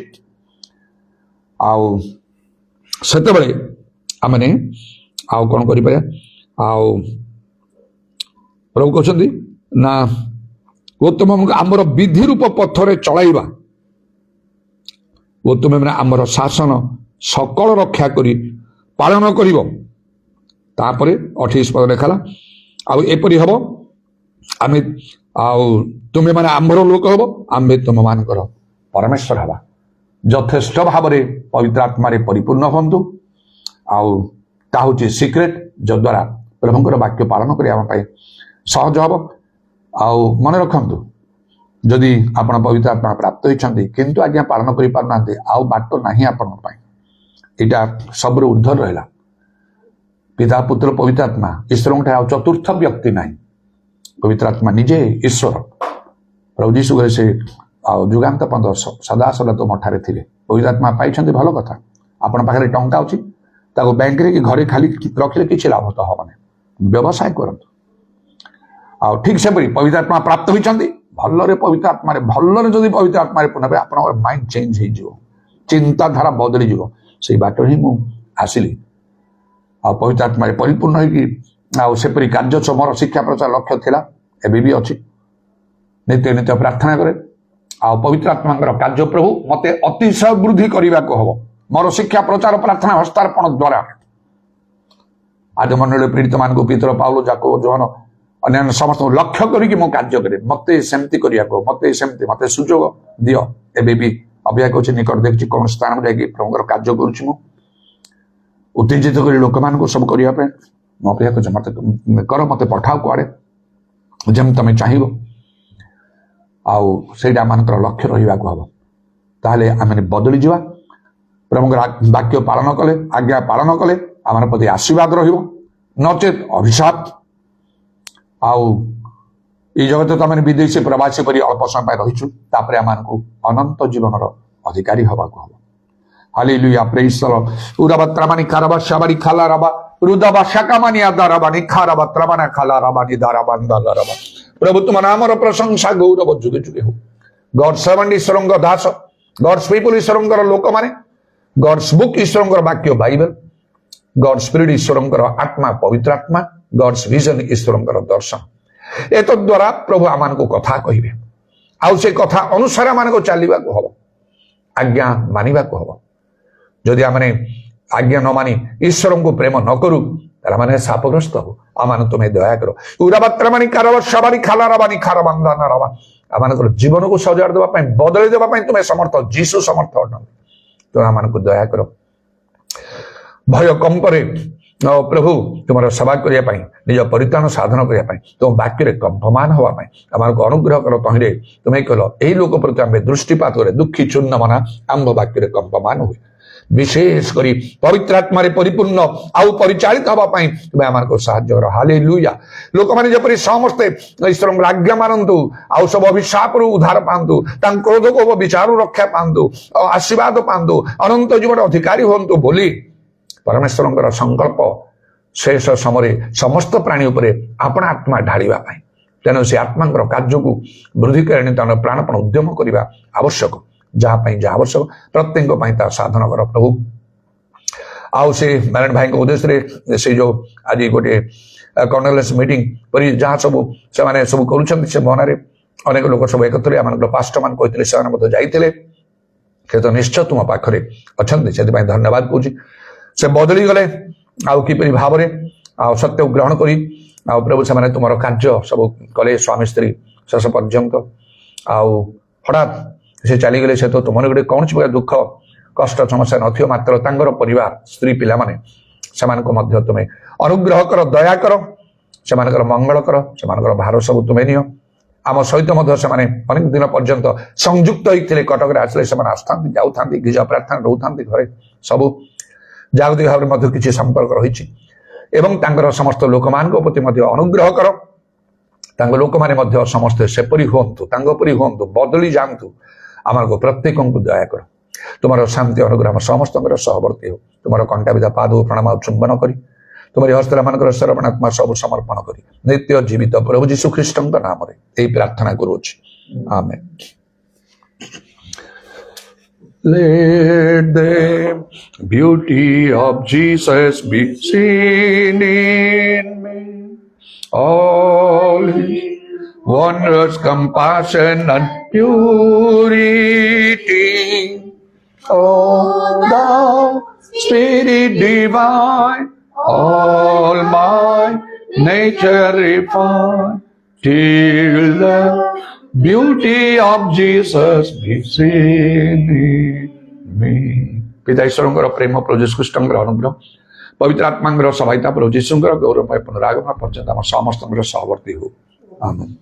आमने आउ कौन कर प्रभु कहते ना वो तुम आमर विधि रूप पथरे चलाइबा वो तुम्हें मैंने आमर शासन सकल रक्षा करी पालन करिवो तापरे 28 पद लिखला एपरी हम आमे तुम्हें मैंने आंबर लोक हम आम्बे तुम मानकर परमेश्वर हवा यथेष्ट भाव में पवित्र आत्मा परिपूर्ण हूँ आउ सिक्रेट जद्वारा प्रभुंर वाक्य पालन करने सहज हम आउ मन रखु जदि आप पवित्र आत्मा प्राप्त होती किंतु आज्ञा पालन कर पारना आउ बाट ना आपण यहाँ सब ऊर्ध्व रहा पिता पुत्र पवित्र आत्मा ईश्वर आउ चतुर्थ व्यक्ति ना पवित्र आत्मा निजे ईश्वर प्रभु जीशु से जुगांत पंद सदा सदा तुम ठारे थे पवित्र आत्मा पाई भल कथा आपण पाखे टंका अच्छी बैंक रे कि घरे खाली रखिले किसी लाभ तो हम व्यवसाय करतु ठीक से पवित्र आत्मा प्राप्त होती भल पवित्र आत्मा भल जदि पवित्र आत्मा पुनः आप माइंड चेंज हो चिंताधारा बदली जीव से बाट ही मुझे आसिली पवित्र आत्मा परिपूर्ण होपरी कार्य मोर शिक्षा प्रचार लक्ष्य थिला एबी भी अच्छी नित्य नित्य प्रार्थना करे पवित्र आत्मा कार्य प्रभु मते अतिशय वृद्धि करने को हम ମୋର ଶିକ୍ଷା ପ୍ରଚାର ପ୍ରାର୍ଥନା ହସ୍ତାର୍ପଣ ଦ୍ୱାରା ଆଜି ମଣ୍ଡଳୀ ପୀଡ଼ିତ ମାନଙ୍କୁ ପିତର ପାଉଲ ଯାକୋବ ଯୋହନ ଅନ୍ୟାନ୍ୟ ସମସ୍ତଙ୍କୁ ଲକ୍ଷ୍ୟ କରିକି ମୁଁ କାର୍ଯ୍ୟ କରେ। ମତେ ସେମିତି କରିବାକୁ, ମତେ ସୁଯୋଗ ଦିଅ। ଏବେ ବି ଅପେକ୍ଷା କରୁଛି, ନିକଟ ଦେଖିଛି କୌଣସି ସ୍ଥାନରେ ଯାଇକି ପ୍ରଭୁଙ୍କର କାର୍ଯ୍ୟ କରୁଛି। ମୁଁ ଉତ୍ତେଜିତ କରି ଲୋକମାନଙ୍କୁ ସବୁ କରିବା ପାଇଁ ମୁଁ ଅପେକ୍ଷା କରୁଛି। ମତେ କର, ମତେ ପଠାଅ କୁଆଡ଼େ ଯେମିତି ତମେ ଚାହିଁବ। ଆଉ ସେଇଟା ଆମମାନଙ୍କର ଲକ୍ଷ୍ୟ ରହିବାକୁ ହବ। ତାହେଲେ ଆମେ ବଦଳିଯିବା। ପ୍ରଭୁଙ୍କର ବାକ୍ୟ ପାଳନ କଲେ, ଆଜ୍ଞା ପାଳନ କଲେ ଆମର ପ୍ରତି ଆଶୀର୍ବାଦ ରହିବ, ନଚେତ୍ ଅଭିଶାପ। ଆଉ এই জগতে তো আমি বিদেশী প্রবাসী পরি অল্প সময় রহিছু, তারপরে আমাকে অনন্ত জীবনের অধিকারী হওয়া হব। Hallelujah, praise the Lord. উরাবাত্রামানি খারাবা শাবারি খালা রাবা রুদাবা শাকামানি আদারাবানি খারাবা ত্রামানা খালা রাবানি দারাবান দারাবা। প্রভু তোমার নামর প্রশংসা গৌরব যুগে যুগে হোক। গডস সার্ভান্ট ঈশ্বরঙ্গ দাস, গডস পিপল ঈশ্বরঙ্গর লোকমানে, গডস বুক ঈশ্বরঙ্গর বাক্য বাইবেল, গডস স্পিরিট ঈশ্বরঙ্গর আত্মা পবিত্র আত্মা, গডস ভিজন ঈশ্বরঙ্গর দর্শন। এতদ্ୱାରା ପ୍ରଭୁ ଆମମାନଙ୍କୁ କଥା କହିବେ। ଆଉ ସେ କଥା ଅନୁସାରେ ଆମମାନଙ୍କୁ ଚାଲିବାକୁ ହବ, ଆଜ୍ଞା ମାନିବାକୁ ହବ। ଯଦି ଆମେ ଆଜ୍ଞା ନ ମାନି ଈଶ୍ୱରଙ୍କୁ ପ୍ରେମ ନ କରୁ ତାହେଲେ ଆମେ ଶାପଗ୍ରସ୍ତ ହବୁ। ଆମମାନଙ୍କୁ ତୁମେ ଦୟା କର। ଉରାବାତ୍ରାମାନି କାରବା ସବାରି ଖାଲାରାବାନି ଖାରାବାନ୍ଦାନାରାବା। ଆମମାନଙ୍କର ଜୀବନକୁ ସଜାଡ଼ି ଦେବା ପାଇଁ, ବଦଳେଇ ଦେବା ପାଇଁ ତୁମେ ସମର୍ଥ, ଯୀଶୁ ସମର୍ଥ ଅଟନ୍ତି। ତୁମେ ଆମମାନଙ୍କୁ ଦୟା କର। ଭୟ କମ୍ପରେ ପ୍ରଭୁ ତୁମର ସେବା କରିବା ପାଇଁ, ନିଜ ପରିତ୍ରାଣ ସାଧନ କରିବା ପାଇଁ, ତୁମ ବାକ୍ୟରେ କମ୍ପମାନ ହେବା ପାଇଁ ଆମମାନଙ୍କୁ ଅନୁଗ୍ରହ କର। ତହିଁରେ ତୁମେ କହିଲ ଏହି ଲୋକ ପ୍ରତି ଆମେ ଦୃଷ୍ଟିପାତ କରେ, ଦୁଃଖୀ ଚୂର୍ଣ୍ଣ ମନା ଆମ୍ଭ ବାକ୍ୟରେ କମ୍ପମାନ ହୁଏ। ବିଶେଷ କରି ପବିତ୍ର ଆତ୍ମାରେ ପରିପୂର୍ଣ୍ଣ ଆଉ ପରିଚାଳିତ ହେବା ପାଇଁ ତୁମେ ଆମମାନଙ୍କୁ ସାହାଯ୍ୟ କର। ହାଲେଲୁୟା। ଲୋକମାନେ ଯେପରି ସମସ୍ତେ ଈଶ୍ୱରଙ୍କର ଆଜ୍ଞା ମାନନ୍ତୁ, ଆଉ ସବୁ ଅଭିଶାପରୁ ଉଦ୍ଧାର ପାଆନ୍ତୁ, ତାଙ୍କ କ୍ରୋଧକୁ ବିଚାରରୁ ରକ୍ଷା ପାଆନ୍ତୁ, ଆଶୀର୍ବାଦ ପାଆନ୍ତୁ, ଅନନ୍ତ ଜୀବନ ଅଧିକାରୀ ହୁଅନ୍ତୁ ବୋଲି ପରମେଶ୍ୱରଙ୍କର ସଂକଳ୍ପ ଶେଷ ସମୟରେ ସମସ୍ତ ପ୍ରାଣୀ ଉପରେ ଆପଣା ଆତ୍ମା ଢାଳିବା ପାଇଁ। ତେଣୁ ସେ ଆତ୍ମାଙ୍କର କାର୍ଯ୍ୟକୁ ବୃଦ୍ଧି କରି ତାର ପ୍ରାଣପଣ ଉଦ୍ୟମ କରିବା ଆବଶ୍ୟକ। ଯାହା ପାଇଁ ଯାହା ଆବଶ୍ୟକ ପ୍ରତ୍ୟେକ ପାଇଁ ତା ସାଧନ କର ପ୍ରଭୁ। ଆଉ ସେ ମ୍ୟାରେଡ୍ ଭାଇଙ୍କ ଉଦ୍ଦେଶ୍ୟରେ ସେ ଯୋଉ ଆଜି ଗୋଟେ କର୍ଣ୍ଣଲେସ୍ ମିଟିଂ ପରି ଯାହା ସବୁ ସେମାନେ ସବୁ କରୁଛନ୍ତି, ସେ ମନରେ ଅନେକ ଲୋକ ସବୁ ଏକତ୍ର ଏମାନଙ୍କର ପାଷ୍ଟର ମାନେ କହିଥିଲେ, ସେମାନେ ମଧ୍ୟ ଯାଇଥିଲେ। ସେ ତ ନିଶ୍ଚୟ ତୁମ ପାଖରେ ଅଛନ୍ତି, ସେଥିପାଇଁ ଧନ୍ୟବାଦ କହୁଛି। ସେ ବଦଳି ଗଲେ ଆଉ କିପରି ଭାବରେ ଆଉ ସତ୍ୟ ଗ୍ରହଣ କରି ଆଉ ପ୍ରଭୁ ସେମାନେ ତୁମର କାର୍ଯ୍ୟ ସବୁ କଲେ ସ୍ୱାମୀ ସ୍ତ୍ରୀ ଶେଷ ପର୍ଯ୍ୟନ୍ତ। ଆଉ ହଠାତ୍ ସେ ଚାଲିଗଲେ। ସେ ତ ତୁମର ଗୋଟେ କୌଣସି ପ୍ରକାର ଦୁଃଖ କଷ୍ଟ ସମସ୍ୟା ନଥିବ, ମାତ୍ର ତାଙ୍କର ପରିବାର ସ୍ତ୍ରୀ ପିଲାମାନେ ସେମାନଙ୍କୁ ମଧ୍ୟ ତୁମେ ଅନୁଗ୍ରହ କର, ଦୟା କର, ସେମାନଙ୍କର ମଙ୍ଗଳ କର। ସେମାନଙ୍କର ଭାର ସବୁ ତୁମେ ନିଅ। ଆମ ସହିତ ମଧ୍ୟ ସେମାନେ ଅନେକ ଦିନ ପର୍ଯ୍ୟନ୍ତ ସଂଯୁକ୍ତ ହେଇଥିଲେ। କଟକରେ ଆସିଲେ ସେମାନେ ଆସିଥାନ୍ତି, ଯାଉଥାନ୍ତି, ଗିର୍ଜା ପ୍ରାର୍ଥନା ରହୁଥାନ୍ତି ଘରେ, ସବୁ ଜାଗତିକ ଭାବରେ ମଧ୍ୟ କିଛି ସମ୍ପର୍କ ରହିଛି। ଏବଂ ତାଙ୍କର ସମସ୍ତ ଲୋକମାନଙ୍କ ପ୍ରତି ମଧ୍ୟ ଅନୁଗ୍ରହ କର। ତାଙ୍କ ଲୋକମାନେ ମଧ୍ୟ ସମସ୍ତେ ସେପରି ହୁଅନ୍ତୁ, ତାଙ୍କ ପରି ହୁଅନ୍ତୁ, ବଦଳି ଯାଆନ୍ତୁ। ଆମକୁ ପ୍ରତ୍ୟେକଙ୍କୁ ଦୟା କର। ତୁମର ଶାନ୍ତି ଅନୁଗ୍ରହ ଆମ ସମସ୍ତଙ୍କର ସହବର୍ତ୍ତୀ ହେଉ। ତୁମର କଣ୍ଟାବିଧା ପାଦ ପ୍ରଣାମ ଚୁମ୍ବନ କରି ତୁମରି ହସ୍ତମାନଙ୍କର ସରବଣାତ୍ମା ସବୁ ସମର୍ପଣ କରି ନିତ୍ୟ ଜୀବିତ ପ୍ରଭୁ ଯୀଶୁ ଖ୍ରୀଷ୍ଟଙ୍କ ନାମରେ ଏହି ପ୍ରାର୍ଥନା କରୁଅଛି, ଆମେନ୍। Let the beauty of Jesus be seen in me, all his wondrous compassion and purity. Oh, thou Spirit divine, all my nature refine, till the beauty of Jesus be seen in me. ପିତା ଈଶ୍ୱରଙ୍କର ପ୍ରେମ, ପ୍ରଭୁ ଯୀଶୁ ଖ୍ରୀଷ୍ଟଙ୍କର ଅନୁଗ୍ରହ, ପବିତ୍ର ଆତ୍ମାଙ୍କର ସହାୟତା, ପ୍ରଭୁ ଯୀଶୁଙ୍କର ଗୌରବମୟ ପୁନରାଗମନ ପର୍ଯ୍ୟନ୍ତ ଆମ ସମସ୍ତଙ୍କର ସହବର୍ତ୍ତୀ ହଉ, ଆମେନ୍।